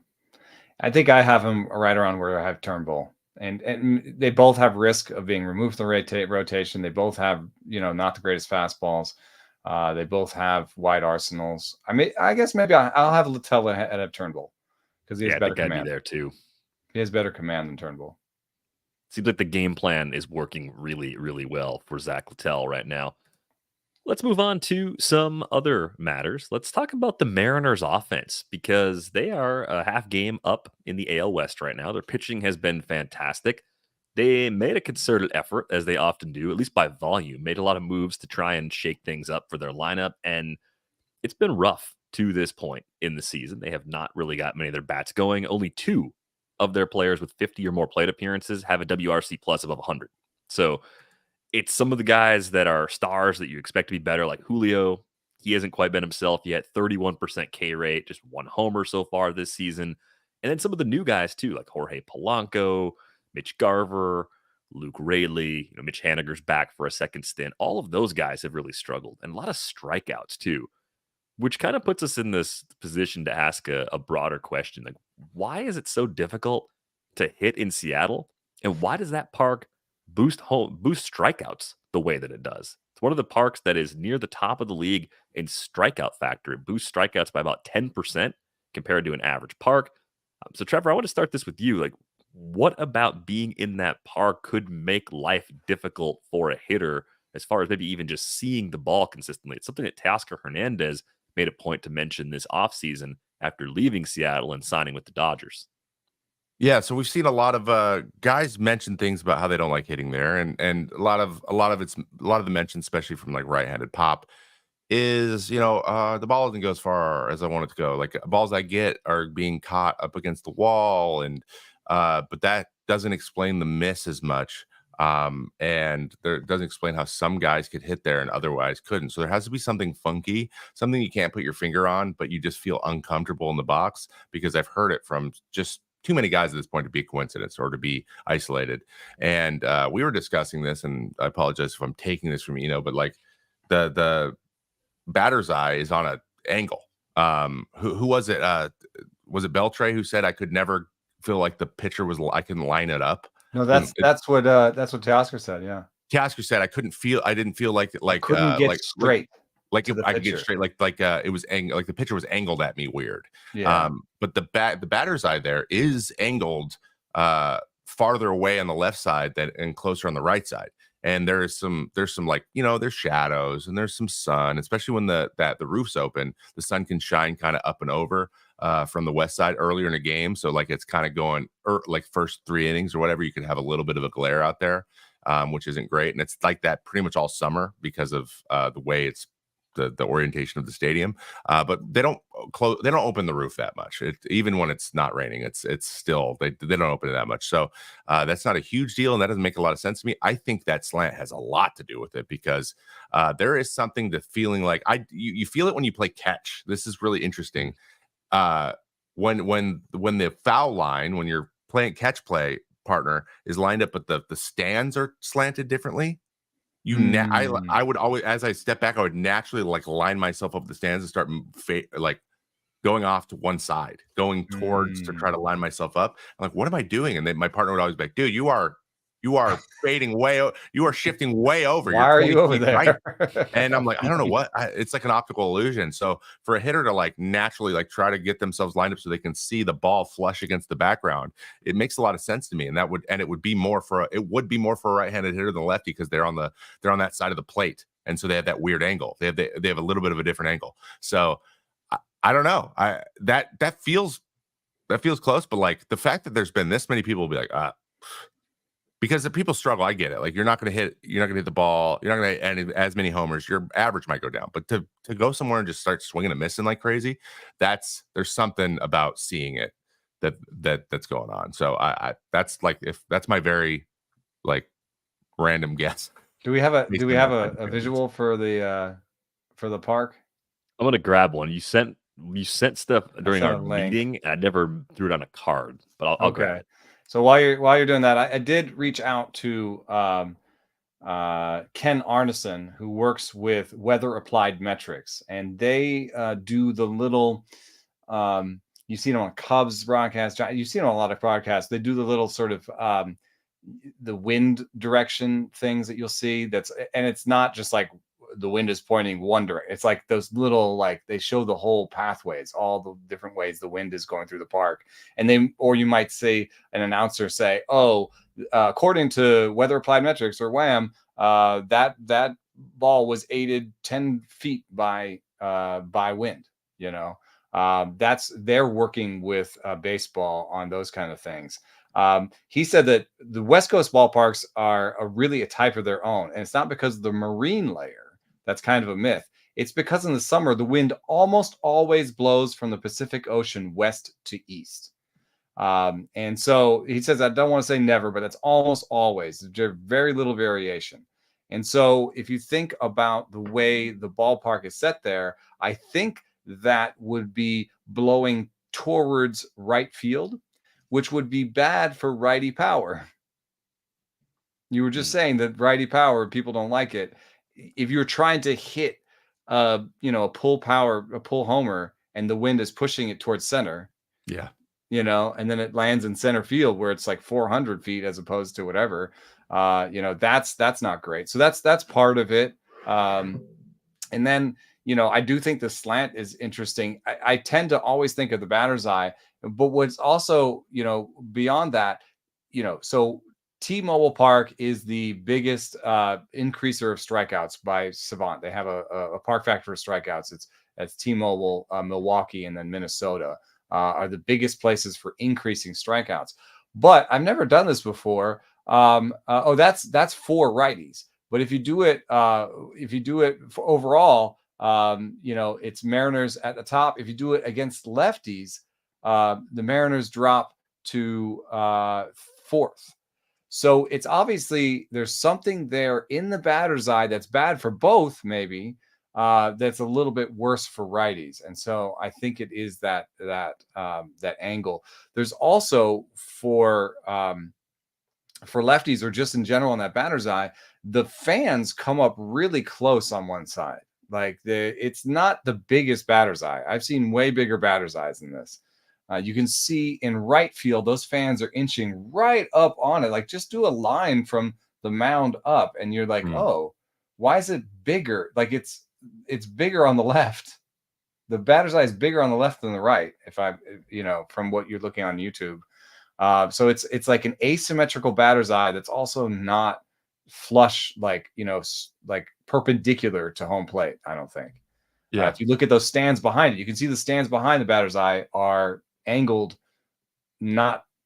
I think I have him right around where I have Turnbull. And they both have risk of being removed from the rotation. They both have, not the greatest fastballs. They both have wide arsenals. I guess maybe I'll have Littell ahead of Turnbull because he has better command. I'd be there too. He has better command than Turnbull. Seems like the game plan is working really, really well for Zack Littell right now. Let's move on to some other matters. Let's talk about the Mariners offense because they are a half game up in the AL West right now. Their pitching has been fantastic. They made a concerted effort, as they often do, at least by volume, made a lot of moves to try and shake things up for their lineup. And it's been rough to this point in the season. They have not really got many of their bats going. Only 2 of their players with 50 or more plate appearances have a WRC plus above 100. So it's some of the guys that are stars that you expect to be better, like Julio. He hasn't quite been himself yet. 31% K rate, just 1 homer so far this season. And then some of the new guys, too, like Jorge Polanco, Mitch Garver, Luke Raley, Mitch Haniger's back for a second stint. All of those guys have really struggled. And a lot of strikeouts, too, which kind of puts us in this position to ask a broader question. Like, why is it so difficult to hit in Seattle? And why does that park boost strikeouts the way that it does? It's one of the parks that is near the top of the league in strikeout factor. It boosts strikeouts by about 10% compared to an average park. So, Trevor, I want to start this with you. Like, what about being in that park could make life difficult for a hitter as far as maybe even just seeing the ball consistently? It's something that Teoscar Hernandez made a point to mention this offseason after leaving Seattle and signing with the Dodgers. Yeah, so we've seen a lot of guys mention things about how they don't like hitting there, and a lot of the mentions, especially from like right-handed pop, is the ball doesn't go as far as I want it to go. Like balls I get are being caught up against the wall, and but that doesn't explain the miss as much. And there doesn't explain how some guys could hit there and otherwise couldn't. So there has to be something funky, something you can't put your finger on, but you just feel uncomfortable in the box, because I've heard it from just too many guys at this point to be a coincidence or to be isolated. And we were discussing this, and I apologize if I'm taking this from but like the batter's eye is on an angle. Who was it? Was it Beltre who said I could never feel like the pitcher I can line it up? No, that's what Teoscar said. Yeah, Teoscar said I didn't feel like couldn't get straight. Like if I could get straight, like it was like the pitcher was angled at me weird. Yeah. But the batter's eye there is angled farther away on the left side and closer on the right side. And there's some like there's shadows and there's some sun, especially when the roof's open. The sun can shine kind of up and over from the west side earlier in a game. So like it's kind of going like first 3 innings or whatever, you can have a little bit of a glare out there, which isn't great. And it's like that pretty much all summer because of the way it's the orientation of the stadium. But they don't open the roof that much. Even when it's not raining, it's still they don't open it that much. So that's not a huge deal, and that doesn't make a lot of sense to me. I think that slant has a lot to do with it, because there is something to feeling like you feel it when you play catch. This is really interesting. When the foul line, when you're playing catch play partner is lined up, but the stands are slanted differently. I would always, as I step back, I would naturally like line myself up the stands and start like going off to one side, going towards to try to line myself up. I'm like, what am I doing? And then my partner would always be like, dude, you are fading you are shifting way over. Why are you over there? Right. And I'm like, I don't know what. It's like an optical illusion. So for a hitter to like naturally like try to get themselves lined up so they can see the ball flush against the background, it makes a lot of sense to me. And it would be more for a right-handed hitter than a lefty, because they're on that side of the plate, and so they have that weird angle. They have a little bit of a different angle. So I don't know. That feels close, but like the fact that there's been this many people will be like, because if people struggle, I get it. Like you're not going to hit the ball. You're not going to hit as many homers. Your average might go down. But to go somewhere and just start swinging and missing like crazy, there's something about seeing it that's going on. So I that's my very like random guess. Do we have a visual for the park? I'm gonna grab one. You sent stuff during our meeting. I never threw it on a card, but I'll grab it. So while you're doing that, I did reach out to Ken Arneson, who works with Weather Applied Metrics, and they do the little. You see them on Cubs broadcast. You see them on a lot of broadcasts. They do the little sort of the wind direction things that you'll see. And it's not just like the wind is pointing one direction. It's like those little, like they show the whole pathways, all the different ways the wind is going through the park. And or you might see an announcer say, "Oh, according to Weather Applied Metrics or WHAM, that ball was aided 10 feet by wind." You know, they're working with baseball on those kind of things. He said that the West Coast ballparks are really a type of their own, and it's not because of the marine layer. That's kind of a myth. It's because in the summer, the wind almost always blows from the Pacific Ocean west to east. And so he says, I don't want to say never, but it's almost always. There's very little variation. And so if you think about the way the ballpark is set there, I think that would be blowing towards right field, which would be bad for righty power. You were just saying that righty power, people don't like it. If you're trying to hit, a pull homer, and the wind is pushing it towards center, and then it lands in center field where it's like 400 feet as opposed to whatever, that's not great. So that's part of it. And then, I do think the slant is interesting. I tend to always think of the batter's eye, but what's also, beyond that, so T-Mobile Park is the biggest increaser of strikeouts by Savant. They have a park factor of strikeouts. It's T-Mobile, Milwaukee, and then Minnesota are the biggest places for increasing strikeouts. But I've never done this before. That's for righties. But if you do it for overall, it's Mariners at the top. If you do it against lefties, the Mariners drop to fourth. So it's obviously there's something there in the batter's eye that's bad for both, maybe that's a little bit worse for righties. And so I think it is that angle. There's also for lefties or just in general in that batter's eye, the fans come up really close on one side. Like it's not the biggest batter's eye. I've seen way bigger batter's eyes than this. You can see in right field, those fans are inching right up on it. Like just do a line from the mound up and you're like, oh, why is it bigger? Like it's bigger on the left. The batter's eye is bigger on the left than the right. From what you're looking on YouTube. So it's like an asymmetrical batter's eye that's also not flush, like perpendicular to home plate. I don't think. Yeah. If you look at those stands behind it, you can see the stands behind the batter's eye are angled,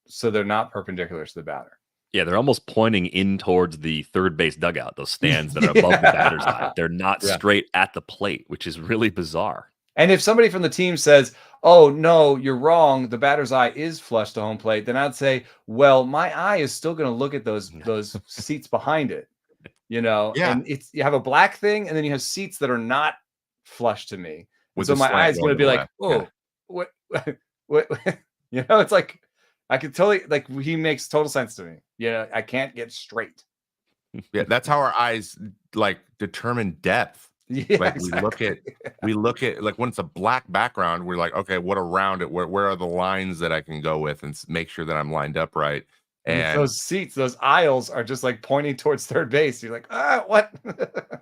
so they're not perpendicular to the batter. Yeah, they're almost pointing in towards the third base dugout, those stands that are above the batter's eye. They're not straight at the plate, which is really bizarre. And if somebody from the team says, oh, no, you're wrong, the batter's eye is flush to home plate, then I'd say, well, my eye is still going to look at those seats behind it, and you have a black thing and then you have seats that are not flush to me. So my eye is going to be like, oh, what? It's like, I could totally, like, he makes total sense to me. I can't get straight. Yeah, that's how our eyes like determine depth. Yeah, like exactly. we look at like when it's a black background, we're like, okay, what around it? Where are the lines that I can go with and make sure that I'm lined up right? And those seats, those aisles are just like pointing towards third base. You're like, what?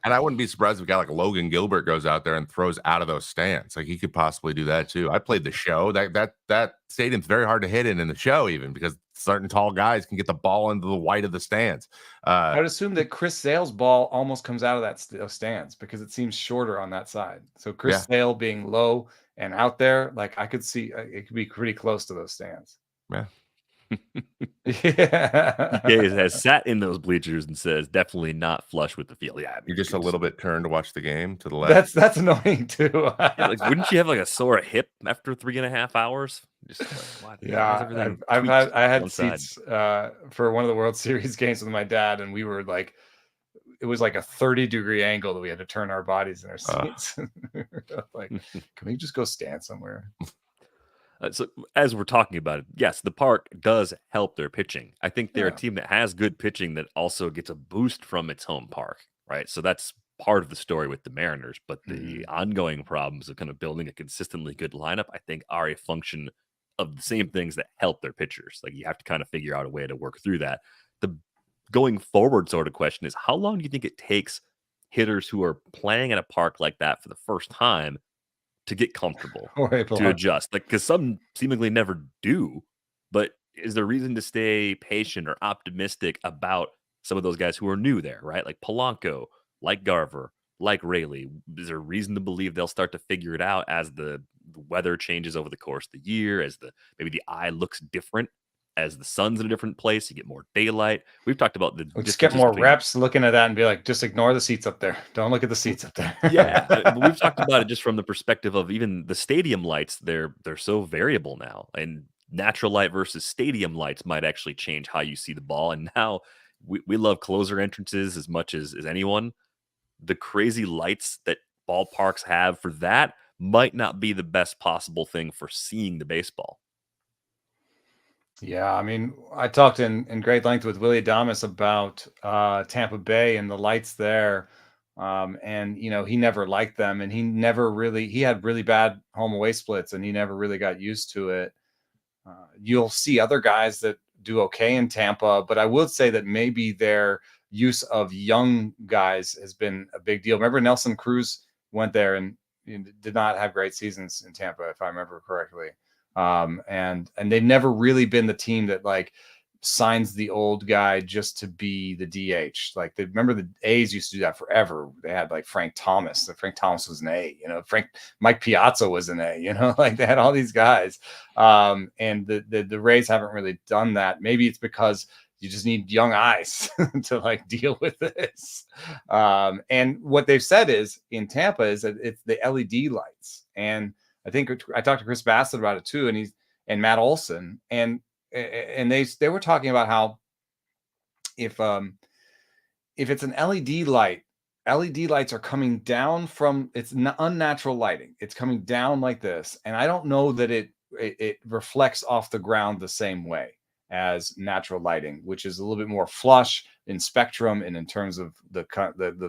And I wouldn't be surprised if a guy like Logan Gilbert goes out there and throws out of those stands. Like he could possibly do that too. I played the show. That stadium's very hard to hit in the show, even because certain tall guys can get the ball into the white of the stands. I would assume that Chris Sale's ball almost comes out of those stands because it seems shorter on that side. So Chris Sale being low and out there, like I could see it could be pretty close to those stands. Yeah. DK has sat in those bleachers and says definitely not flush with the field. Yeah, you're just a little bit turned to watch the game to the left. That's annoying too. Wouldn't you have like a sore hip after 3.5 hours? Just what? Yeah, I had seats for one of the World Series games with my dad, and we were like, it was like a 30-degree angle that we had to turn our bodies in our seats. Like, can we just go stand somewhere? So as we're talking about it, yes, the park does help their pitching. I think they're a Yeah. team that has good pitching that also gets a boost from its home park, right? So that's part of the story with the Mariners. But the ongoing problems of kind of building a consistently good lineup, I think, are a function of the same things that help their pitchers. Like you have to kind of figure out a way to work through that. The going forward sort of question is how long do you think it takes hitters who are playing at a park like that for the first time to get comfortable, to adjust? Like, because some seemingly never do, but is there reason to stay patient or optimistic about some of those guys who are new there, right? Like Polanco, like Garver, like Rayleigh. Is there reason to believe they'll start to figure it out as the weather changes over the course of the year, as maybe the eye looks different, as the sun's in a different place, you get more daylight? We've talked about the Just get more reps looking at that and be like, just ignore the seats up there. Don't look at the seats up there. Yeah, but we've talked about it just from the perspective of even the stadium lights. They're so variable now, and natural light versus stadium lights might actually change how you see the ball. And now we love closer entrances as much as anyone. The crazy lights that ballparks have for that might not be the best possible thing for seeing the baseball. Yeah, I mean, I talked in great length with Willie Adames about Tampa Bay and the lights there. And he never liked them, and he had really bad home away splits, and he never really got used to it. You'll see other guys that do okay in Tampa, but I will say that maybe their use of young guys has been a big deal. Remember Nelson Cruz went there and did not have great seasons in Tampa, if I remember correctly. And they've never really been the team that like signs the old guy just to be the DH. Like remember the A's used to do that forever. They had like Frank Thomas. Frank Thomas was an A, Mike Piazza was an A, like they had all these guys. And the Rays haven't really done that. Maybe it's because you just need young eyes to like deal with this. And what they've said is in Tampa is that it's the LED lights. And I think I talked to Chris Bassett about it too, and Matt Olson, and they were talking about how if it's an LED light, LED lights are coming down from it's unnatural lighting. It's coming down like this, and I don't know that it reflects off the ground the same way as natural lighting, which is a little bit more flush in spectrum and in terms of the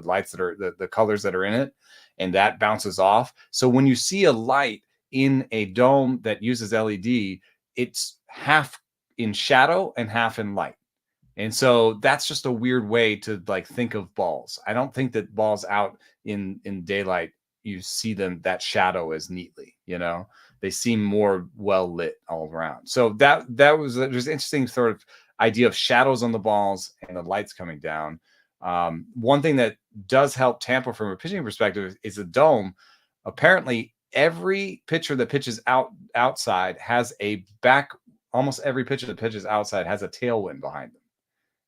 lights that are the colors that are in it, and that bounces off. So when you see a light in a dome that uses LED, it's half in shadow and half in light. And so that's just a weird way to like think of balls. I don't think that balls out in daylight, you see them that shadow as neatly, they seem more well lit all around. So that was there's an interesting sort of idea of shadows on the balls and the lights coming down. One thing that does help Tampa from a pitching perspective is the dome. Apparently, every pitcher that pitches outside has a back. Almost every pitcher that pitches outside has a tailwind behind them,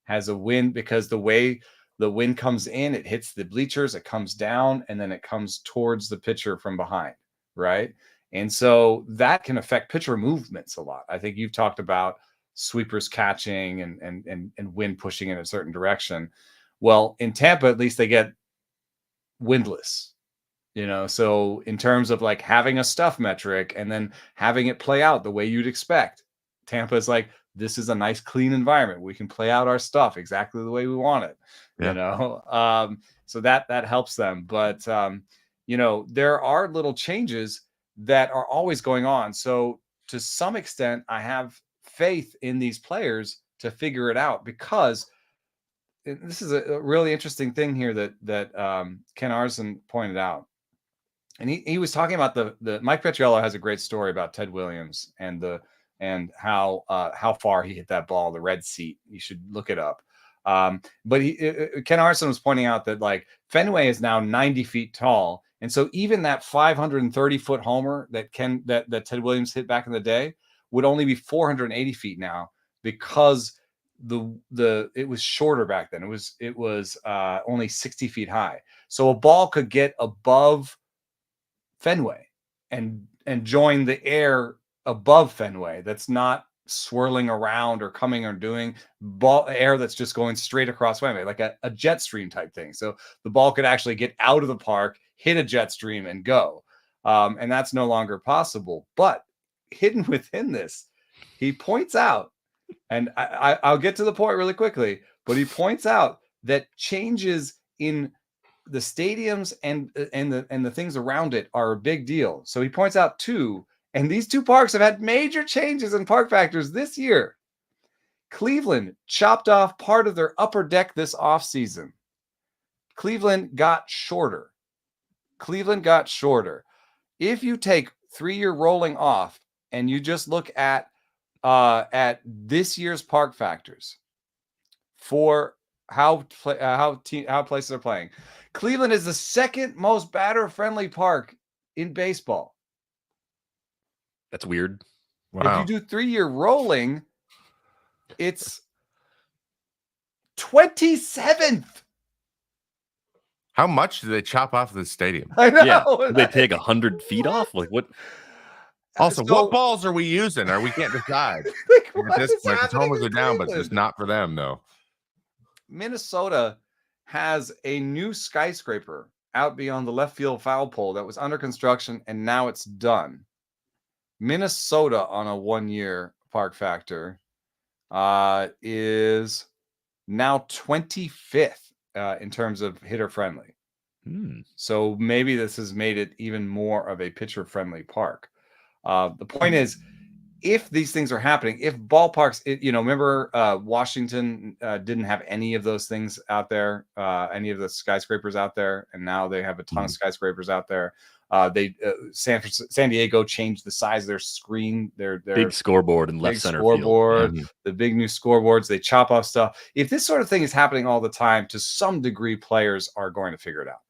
has a wind, because the way the wind comes in, it hits the bleachers, it comes down, and then it comes towards the pitcher from behind, right? And so that can affect pitcher movements a lot. I think you've talked about sweepers catching and wind pushing in a certain direction. Well, in Tampa, at least they get windless, so in terms of like having a stuff metric and then having it play out the way you'd expect, Tampa is like, this is a nice clean environment. We can play out our stuff exactly the way we want it, so that helps them. But, there are little changes that are always going on. So to some extent, I have faith in these players to figure it out, because this is a really interesting thing here that Ken Arson pointed out. And he was talking about the Mike Petriello has a great story about Ted Williams and how far he hit that ball, the red seat. You should look it up. But Ken Arson was pointing out that like Fenway is now 90 feet tall. And so even that 530-foot homer that Ted Williams hit back in the day would only be 480 feet now, because it was shorter back then. It was only 60 feet high. So a ball could get above Fenway and join the air above Fenway that's not swirling around or coming or doing air that's just going straight across Fenway, like a jet stream type thing. So the ball could actually get out of the park, hit a jet stream, and go. And that's no longer possible. But hidden within this, he points out, and I'll get to the point really quickly, but he points out that changes in the stadiums and the things around it are a big deal. So he points out two, and these two parks have had major changes in park factors this year. Cleveland chopped off part of their upper deck this offseason. Cleveland got shorter. If you take 3-year rolling off and you just look at this year's park factors for how places are playing, Cleveland is the second most batter-friendly park in baseball. That's weird. Wow. If you do 3-year rolling, it's 27th. How much do they chop off the stadium? I know. Yeah. Did they take 100 feet off? Like what? Also, what balls are we using? Are we can't decide? At this point, the homers are down, but just not for them, though. Minnesota has a new skyscraper out beyond the left field foul pole that was under construction, and now it's done. Minnesota on a 1-year park factor is now 25th in terms of hitter friendly. So maybe this has made it even more of a pitcher friendly park. The point is, if these things are happening, if ballparks, remember Washington didn't have any of those things out there, any of the skyscrapers out there, and now they have a ton of skyscrapers out there. San Diego changed the size of their screen, their big scoreboard and left center scoreboard, field. the big new scoreboards. They chop off stuff. If this sort of thing is happening all the time, to some degree, players are going to figure it out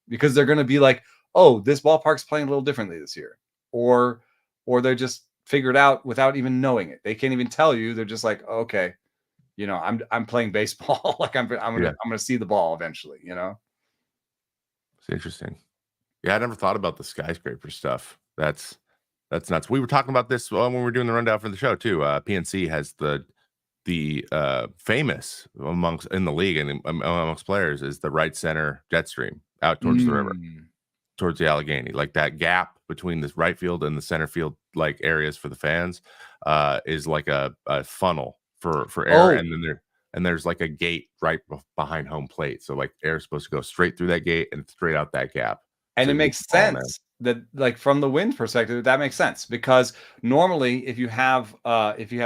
because they're going to be like, "Oh, this ballpark's playing a little differently this year," or they're just figured out without even knowing it. They can't even tell you. They're just like, okay, I'm playing baseball. Like I'm gonna see the ball eventually. It's interesting. Yeah, I never thought about the skyscraper stuff. That's nuts. We were talking about this when we were doing the rundown for the show too. PNC has the famous in the league and amongst players is the right center jet stream out towards the river, towards the Allegheny. Like that gap between the right field and the center field like areas for the fans is like a funnel for air, and there's like a gate right behind home plate. So like air is supposed to go straight through that gate and straight out that gap. And it makes sense that, like, from the wind perspective, that makes sense because normally if you have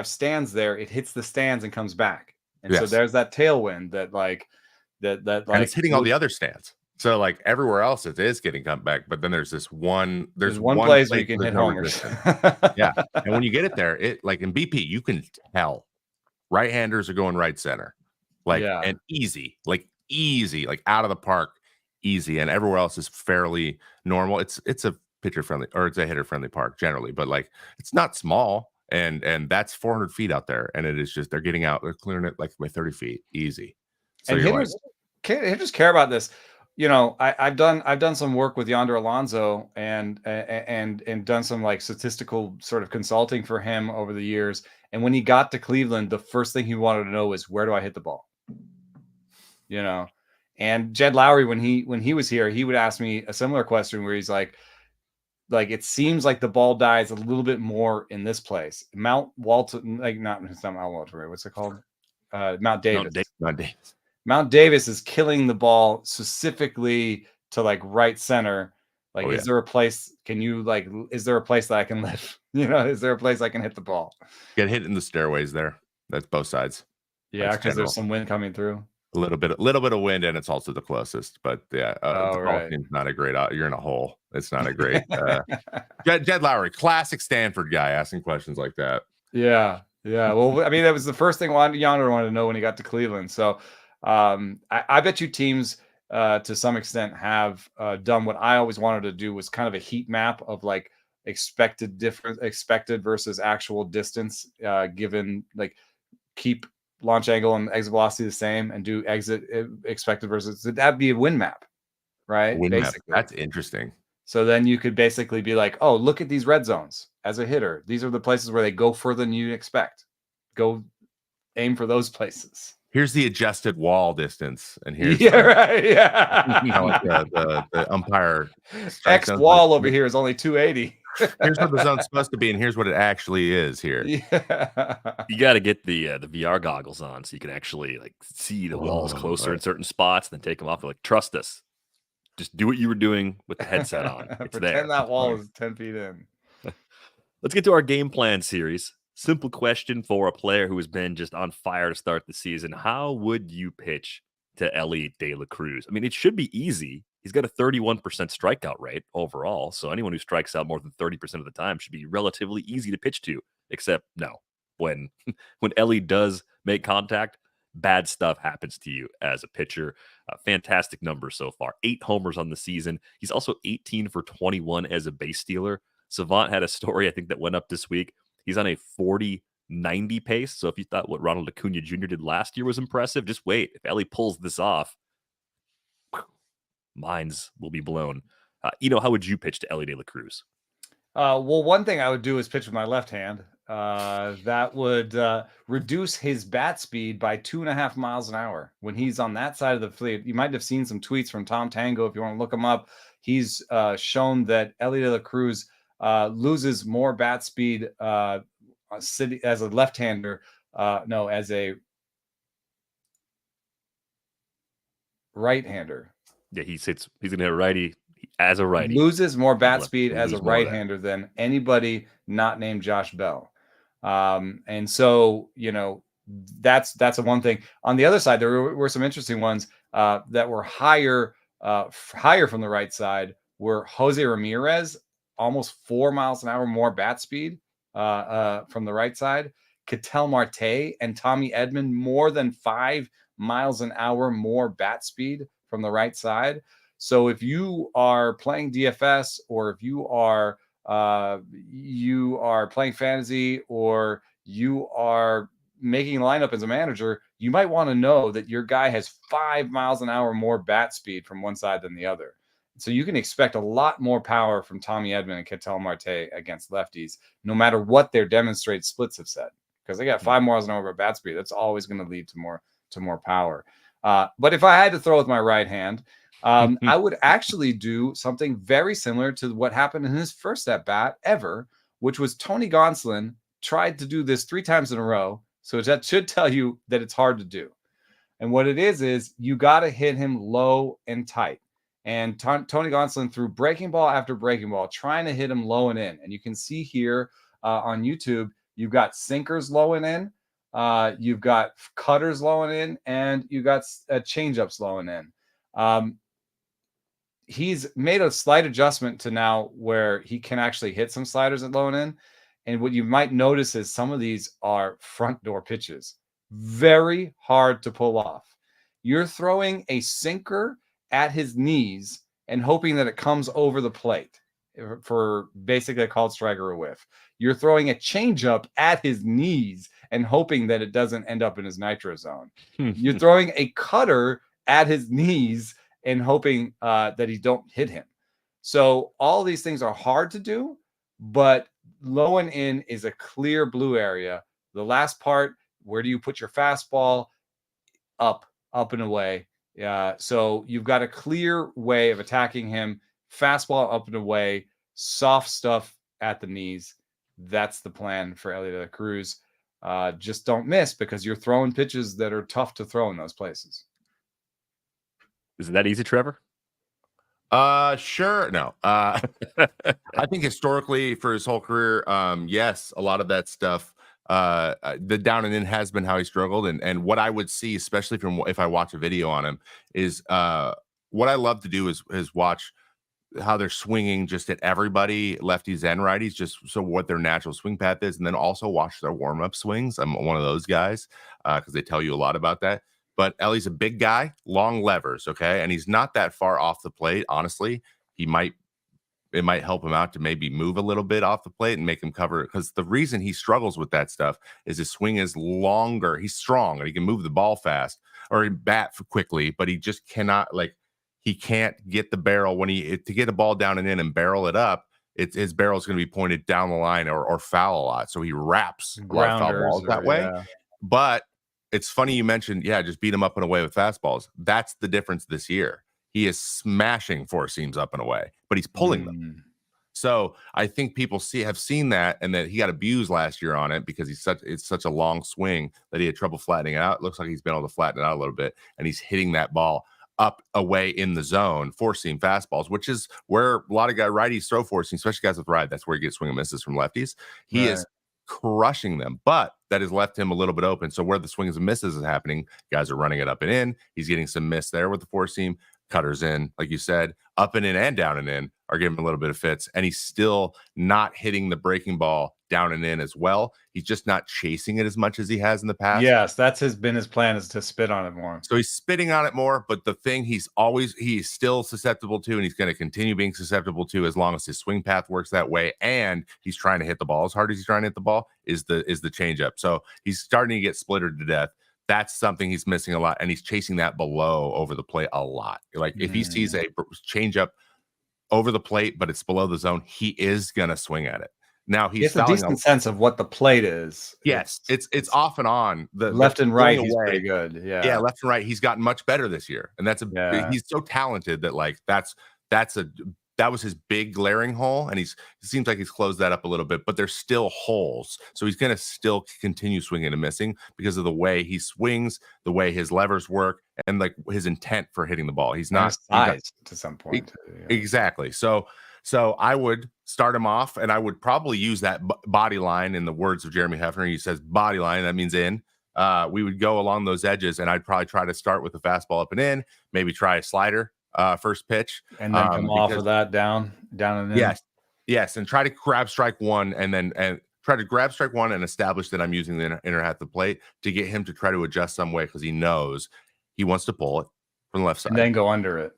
stands there, it hits the stands and comes back, and so there's that tailwind that and it's hitting all the other stands. So like everywhere else, it is getting come back, but then there's one place where you can hit homers. Yeah, and when you get it there, it like in BP, you can tell right-handers are going right center, and easy, like out of the park. Easy, and everywhere else is fairly normal. It's a pitcher friendly or it's a hitter friendly park generally, but like it's not small, and that's 400 feet out there, and it is just they're clearing it like by 30 feet easy. So and hitters care about this. I've done some work with Yonder Alonso and done some like statistical sort of consulting for him over the years. And when he got to Cleveland, the first thing he wanted to know was, where do I hit the ball? And Jed Lowry, when he was here, he would ask me a similar question where he's like it seems like the ball dies a little bit more in this place. Mount Walton, like not Mount Walton, what's it called? Mount Davis. Mount Davis is killing the ball specifically to like right center. Like, is there a place? Is there a place that I can live? Is there a place I can hit the ball? Get hit in the stairways there. That's both sides. Yeah, because there's some wind coming through. A little bit of wind, and it's also the closest. But yeah, the ball team's not a great. You're in a hole. It's not a great. Jed Lowry, classic Stanford guy, asking questions like that. Yeah. Well, I mean, that was the first thing Yonder wanted to know when he got to Cleveland. So, I bet you teams, to some extent, have done what I always wanted to do, was kind of a heat map of like expected versus actual distance, given like keep launch angle and exit velocity the same and do exit expected versus, that'd be a wind map, right? Basically. That's interesting. So then you could basically be like, oh, look at these red zones as a hitter. These are the places where they go further than you expect. Go aim for those places. Here's the adjusted wall distance, and here's the umpire X wall over here is only 280. Here's what the zone's supposed to be, and here's what it actually is here. Yeah. You got to get the VR goggles on so you can actually like see the walls closer in certain spots, and then take them off. Like, trust us. Just do what you were doing with the headset on. It's Pretend there. that wall is 10 feet in. Let's get to our game plan series. Simple question for a player who has been just on fire to start the season. How would you pitch to Elly De La Cruz? I mean, it should be easy. He's got a 31% strikeout rate overall. So anyone who strikes out more than 30% of the time should be relatively easy to pitch to. Except no. When Elly does make contact, bad stuff happens to you as a pitcher. Fantastic numbers so far. 8 homers on the season. He's also 18 for 21 as a base stealer. Savant had a story, I think, that went up this week. He's on a 40-90 pace. So if you thought what Ronald Acuna Jr. did last year was impressive, just wait. If Elly pulls this off, minds will be blown. How would you pitch to Elly De La Cruz? Well, one thing I would do is pitch with my left hand. That would reduce his bat speed by 2.5 miles an hour when he's on that side of the field. You might have seen some tweets from Tom Tango if you want to look him up. He's shown that Elly De La Cruz loses more bat speed as a left-hander. As a right-hander. Yeah, he's going to hit a righty as a righty. Loses more bat speed as a right-hander than anybody not named Josh Bell. And so, that's a one thing. On the other side, there were some interesting ones that were higher from the right side. Were Jose Ramirez, almost 4 miles an hour more bat speed from the right side. Ketel Marte and Tommy Edman, more than 5 miles an hour more bat speed from the right side. So if you are playing DFS, or if you are playing fantasy, or you are making a lineup as a manager, you might want to know that your guy has 5 miles an hour more bat speed from one side than the other. So you can expect a lot more power from Tommy Edman and Ketel Marte against lefties, no matter what their demonstrated splits have said, because they got 5 miles an hour of bat speed. That's always going to lead to more power. But if I had to throw with my right hand, I would actually do something very similar to what happened in his first at bat ever, which was Tony Gonsolin tried to do this 3 times in a row. So that should tell you that it's hard to do. And what it is you got to hit him low and tight. And Tony Gonsolin threw breaking ball after breaking ball, trying to hit him low and in. And you can see here on YouTube, you've got sinkers low and in, you've got cutters low and in, and you got changeups low and in. He's made a slight adjustment to now where he can actually hit some sliders at low and in. And what you might notice is some of these are front door pitches. Very hard to pull off. You're throwing a sinker at his knees and hoping that it comes over the plate for basically a called strike or a whiff. You're throwing a changeup at his knees and hoping that it doesn't end up in his nitro zone. You're throwing a cutter at his knees and hoping that he don't hit him. So all these things are hard to do, but low and in is a clear blue area. The last part, where do you put your fastball? Up and away. So you've got a clear way of attacking him. Fastball up and away, soft stuff at the knees. That's the plan for Elly De La Cruz. Just don't miss, because you're throwing pitches that are tough to throw in those places. Is it that easy, Trevor? Sure. No. I think historically for his whole career, yes, a lot of that stuff, the down and in has been how he struggled. And what I would see, especially from if I watch a video on him, is what I love to do is watch how they're swinging just at everybody, lefties and righties, just so what their natural swing path is. And then also watch their warm-up swings. I'm one of those guys because they tell you a lot about that. But Elly's a big guy, long levers, okay? And he's not that far off the plate, honestly. It might help him out to maybe move a little bit off the plate and make him cover it, because the reason he struggles with that stuff is his swing is longer. He's strong and he can move the ball fast or bat quickly, but he just cannot, he can't get the barrel to get a ball down and in and barrel it up. His barrel is going to be pointed down the line or foul a lot. So he wraps a lot of foul balls that way. Yeah. But it's funny you mentioned, just beat him up and away with fastballs. That's the difference this year. He is smashing four seams up and away, but he's pulling them. So I think people have seen that, and that he got abused last year on it because it's such a long swing that he had trouble flattening it out. It looks like he's been able to flatten it out a little bit, and he's hitting that ball up away in the zone, four-seam fastballs, which is where a lot of righties throw four-seam, especially guys with ride. That's where he gets swing and misses from lefties. He is crushing them, but that has left him a little bit open. So where the swings and misses is happening, guys are running it up and in. He's getting some miss there with the four-seam. Cutters in, like you said, up and in and down and in are giving him a little bit of fits, and he's still not hitting the breaking ball down and in as well. He's just not chasing it as much as he has in the past. Yes, that's been his plan, is to spit on it more. So he's spitting on it more, but the thing he's still susceptible to, and he's going to continue being susceptible to as long as his swing path works that way, and he's trying to hit the ball as hard as he's trying to hit the ball, is the changeup. So he's starting to get splittered to death. That's something he's missing a lot, and he's chasing that below over the plate a lot. Like if he sees a changeup over the plate, but it's below the zone, he is going to swing at it. Now he's a decent sense of what the plate is. Yes, it's off and on. The left and right, he's pretty good. Yeah, left and right, he's gotten much better this year, and he's so talented that like that was his big glaring hole, and it seems like he's closed that up a little bit, but there's still holes. So he's going to still continue swinging and missing because of the way he swings, the way his levers work, and like his intent for hitting the ball. He's not size to some point. Exactly. So I would start him off, and I would probably use that body line in the words of Jeremy Hefner. He says body line, that means in. We would go along those edges, and I'd probably try to start with the fastball up and in, maybe try a slider. First pitch, and then come off of that down and in. Yes, and try to grab strike one, and try to grab strike one and establish that I'm using the inner half of the plate to get him to try to adjust some way, because he knows he wants to pull it from the left side, and then go under it,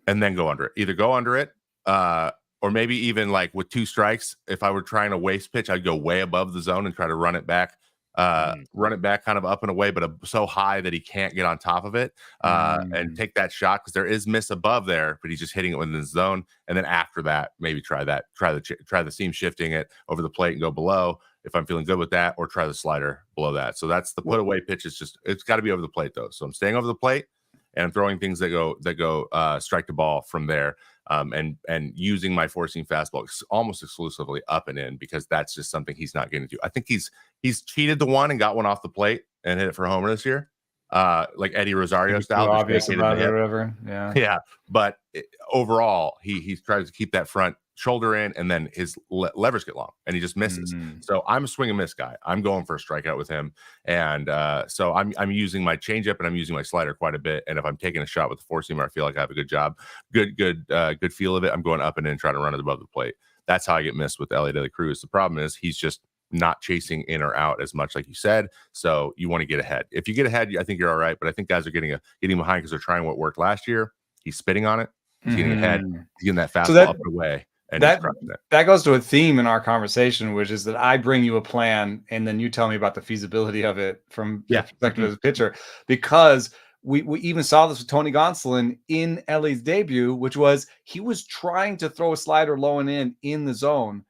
Either go under it, or maybe even like with two strikes. If I were trying a waste pitch, I'd go way above the zone and try to run it back kind of up and away, but so high that he can't get on top of it, and take that shot, because there is miss above there, but he's just hitting it within the zone. And then after that, maybe try the seam shifting it over the plate and go below if I'm feeling good with that, or try the slider below that. So that's the put away pitch. It's got to be over the plate though. So I'm staying over the plate, and I'm throwing things that go strike the ball from there. And using my four-seam fastball almost exclusively up and in, because that's just something he's not getting to. I think he's cheated the one and got one off the plate and hit it for a homer this year, like Eddie Rosario style. Obvious about it or whatever. Yeah. But overall, he tries to keep that front shoulder in, and then his levers get long, and he just misses. So I'm a swing and miss guy. I'm going for a strikeout with him, and so I'm using my changeup and I'm using my slider quite a bit. And if I'm taking a shot with the four seamer, I feel like I have a good job, good feel of it, I'm going up and in, trying to run it above the plate. That's how I get missed with Elly De La Cruz. The problem is he's just not chasing in or out as much, like you said. So you want to get ahead. If you get ahead, I think you're all right. But I think guys are getting behind because they're trying what worked last year. He's spitting on it. He's getting ahead. He's getting that fastball up and away. And that goes to a theme in our conversation, which is that I bring you a plan, and then you tell me about the feasibility of it from the perspective of the pitcher. Because we even saw this with Tony Gonsolin in Elly's debut, which was he was trying to throw a slider low and in the zone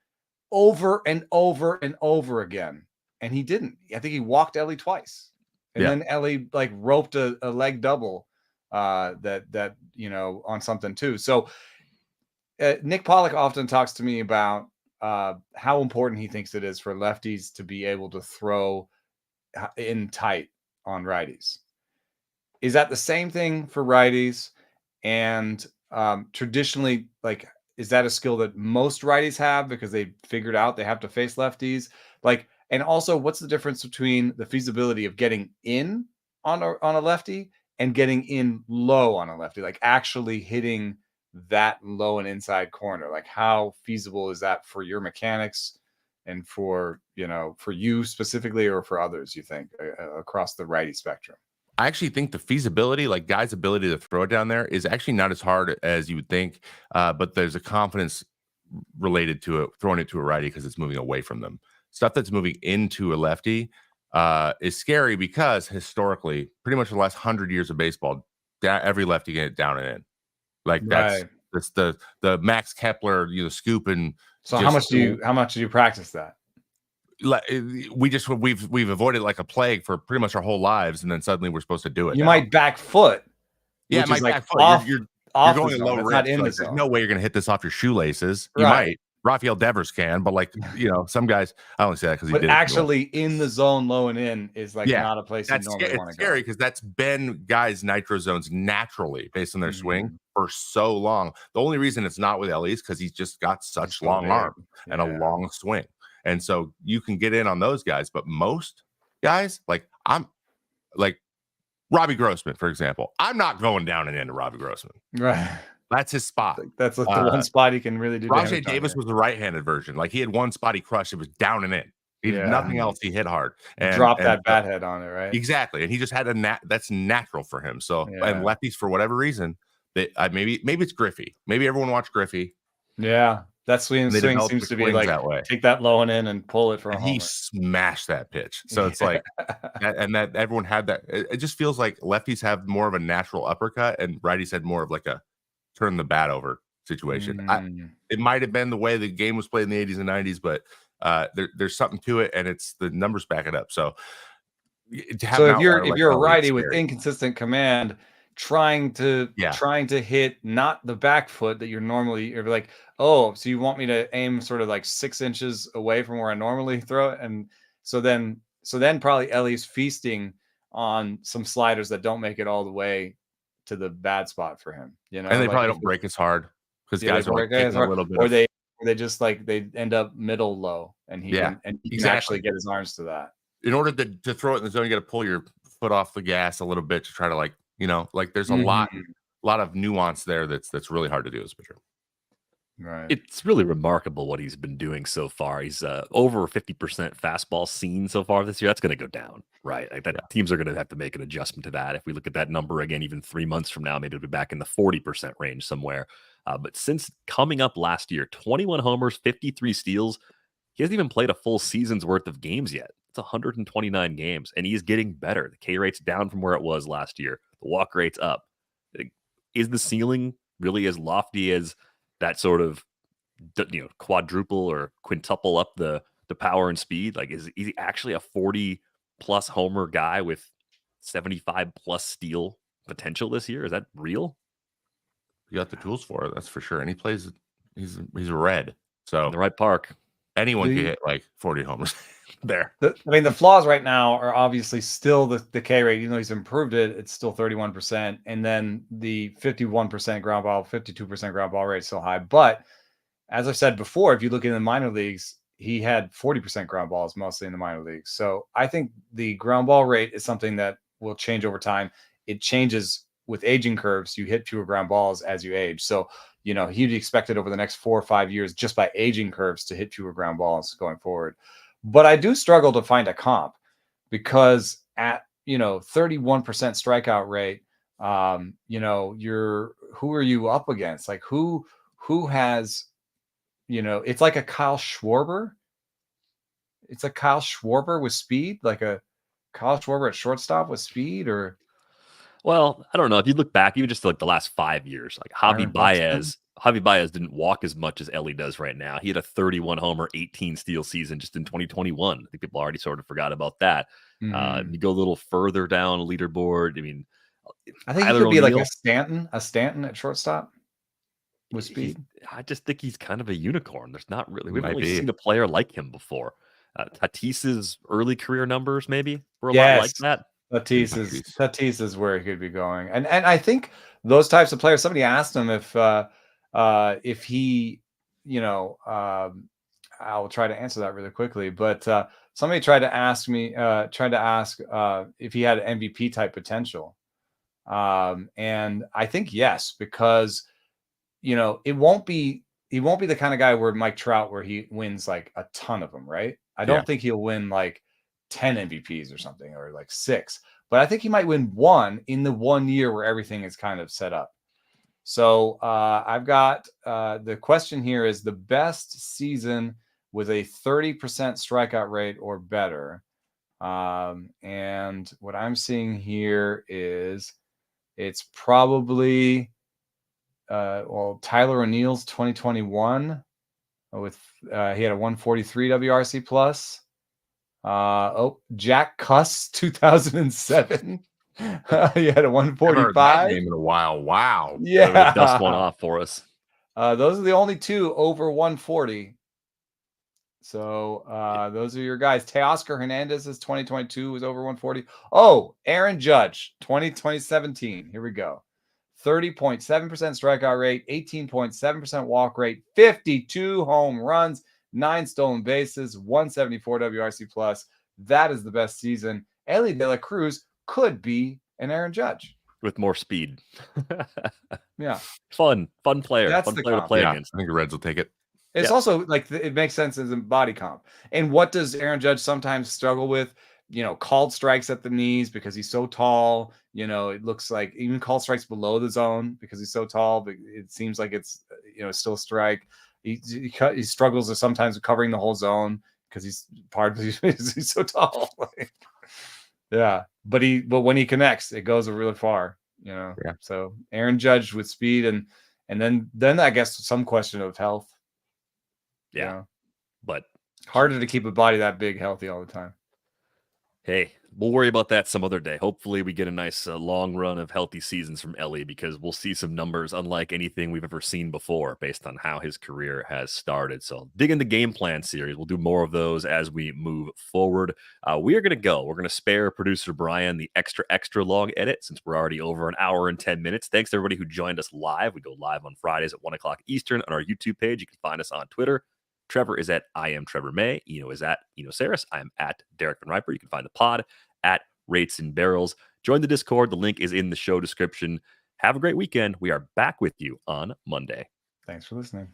over and over and over again, and he didn't. I think he walked Elly twice, and then Elly like roped a leg double that on something too. So Nick Pollock often talks to me about how important he thinks it is for lefties to be able to throw in tight on righties. Is that the same thing for righties? And traditionally, like, is that a skill that most righties have because they figured out they have to face lefties? Like, and also, what's the difference between the feasibility of getting in on a lefty and getting in low on a lefty, like actually hitting that low and inside corner? Like, how feasible is that for your mechanics and for you specifically, or for others, you think, across the righty spectrum? I actually think the feasibility, like guys' ability to throw it down there, is actually not as hard as you would think. But there's a confidence related to it, throwing it to a righty because it's moving away from them. Stuff that's moving into a lefty is scary, because historically, pretty much the last 100 years of baseball, every lefty get it down and in. Like that's the Max Kepler, scoop. And so how much do you practice that? We've avoided like a plague for pretty much our whole lives, and then suddenly we're supposed to do it. You might back foot. Yeah, it might back foot. You're going low rip. There's no way you're going to hit this off your shoelaces. You might, Rafael Devers can, but like, some guys, I only say that because he But did. actually in the zone low and in is like not a place you That's normally want to go. scary because that's been guys' nitro zones naturally based on their swing for so long. The only reason it's not with Elly is because he's just got such long arm and a long swing. And so you can get in on those guys, but most guys, like I'm like Robbie Grossman, for example. I'm not going down and into Robbie Grossman. Right. That's his spot. That's like the one spot he can really do. Rajay Davis was the right-handed version. Like he had one spot he crushed. It was down and in. He did nothing else. He hit hard and drop that bat head on it, right? Exactly. And he just had that's natural for him. So and lefties for whatever reason, maybe it's Griffey. Maybe everyone watched Griffey. Yeah. That swing seems to be like that way. Take that low and in and pull it for a homer. He smashed that pitch. So it's like that everyone had that. It just feels like lefties have more of a natural uppercut and righties had more of like a turn the bat over situation. It might have been the way the game was played in the 80s and 90s, but there's something to it, and it's the numbers back it up. So if you're a righty with inconsistent command, trying to hit not the back foot that you're like, oh, so you want me to aim sort of like 6 inches away from where I normally throw it, and so then probably Elly's feasting on some sliders that don't make it all the way to the bad spot for him, and they probably don't break as hard because guys are like a little bit, or they just like they end up middle low, and he can actually get his arms to that. In order to throw it in the zone, you got to pull your foot off the gas a little bit to try to like there's a lot of nuance there that's really hard to do as a pitcher. Right. It's really remarkable what he's been doing so far. He's over 50% fastball seen so far this year. That's going to go down, right? Like that teams are going to have to make an adjustment to that. If we look at that number again, even 3 months from now, maybe it'll be back in the 40% range somewhere. But since coming up last year, 21 homers, 53 steals, he hasn't even played a full season's worth of games yet. It's 129 games, and he's getting better. The K rate's down from where it was last year. The walk rate's up. Is the ceiling really as lofty as that sort of quadruple or quintuple up the power and speed? Like, is he actually a 40+ homer guy with 75+ steal potential this year? Is that real? You got the tools for it, that's for sure. And he plays, he's a red, so in the right park. Anyone can hit like 40 homers there. The flaws right now are obviously still the K rate. Even though he's improved it, it's still 31%. And then the 51% ground ball, 52% ground ball rate is still high. But as I said before, if you look in the minor leagues, he had 40% ground balls mostly in the minor leagues. So I think the ground ball rate is something that will change over time. It changes with aging curves. You hit fewer ground balls as you age. So he'd expect it over the next 4 or 5 years just by aging curves to hit fewer ground balls going forward. But I do struggle to find a comp because at 31% strikeout rate, who are you up against? Like who has, it's like a Kyle Schwarber. It's a Kyle Schwarber with speed, like a Kyle Schwarber at shortstop with speed, or. Well, I don't know. If you look back, even just like the last 5 years, like Javi Baez didn't walk as much as Elly does right now. He had a 31 homer, 18 steal season just in 2021. I think people already sort of forgot about that. You go a little further down leaderboard. I think he could be like a Stanton at shortstop with speed. I just think he's kind of a unicorn. There's not really, we haven't really seen a player like him before. Tatis's early career numbers maybe were a lot like that. Tatis is where he could be going, and I think those types of players. Somebody asked him if he, I'll try to answer that really quickly. But somebody tried to ask if he had an MVP type potential, and I think yes, because he won't be the kind of guy where Mike Trout, where he wins like a ton of them, right? I don't think he'll win like 10 MVPs or something, or like 6, but I think he might win 1 in the 1 year where everything is kind of set up. So I've got the question here is the best season with a 30% strikeout rate or better. And what I'm seeing here is it's probably Tyler O'Neill's 2021 with he had a 143 WRC plus. Jack Cuss 2007. He had a 145. Name in a while. Wow. Yeah. Dust one off for us. Those are the only two over 140. So those are your guys. Teoscar Hernandez's 2022 was over 140. Oh, Aaron Judge, 2017. Here we go. 30.7% strikeout rate, 18.7% walk rate, 52 home runs, 9 stolen bases, 174 WRC plus. That is the best season. Elly De La Cruz could be an Aaron Judge with more speed. Yeah, fun player. That's fun the player to comp. play Yeah, against. I think the Reds will take it. It's also like it makes sense as a body comp. And what does Aaron Judge sometimes struggle with? Called strikes at the knees because he's so tall. It looks like even called strikes below the zone because he's so tall, but it seems like it's still a strike. He struggles with sometimes covering the whole zone because he's he's so tall. Yeah, but when he connects, it goes really far. Yeah. So Aaron Judge with speed and then I guess some question of health. Yeah. But harder to keep a body that big healthy all the time. Hey, we'll worry about that some other day. Hopefully we get a nice long run of healthy seasons from Elly, because we'll see some numbers unlike anything we've ever seen before based on how his career has started. So dig into game plan series. We'll do more of those as we move forward. We are going to go. We're going to spare producer Brian the extra long edit since we're already over an hour and 10 minutes. Thanks to everybody who joined us live. We go live on Fridays at 1 o'clock Eastern on our YouTube page. You can find us on Twitter. Trevor is at I am Trevor May. Eno is at Eno Saris. I'm at Derek Van Riper. You can find the pod at Rates and Barrels. Join the Discord. The link is in the show description. Have a great weekend. We are back with you on Monday. Thanks for listening.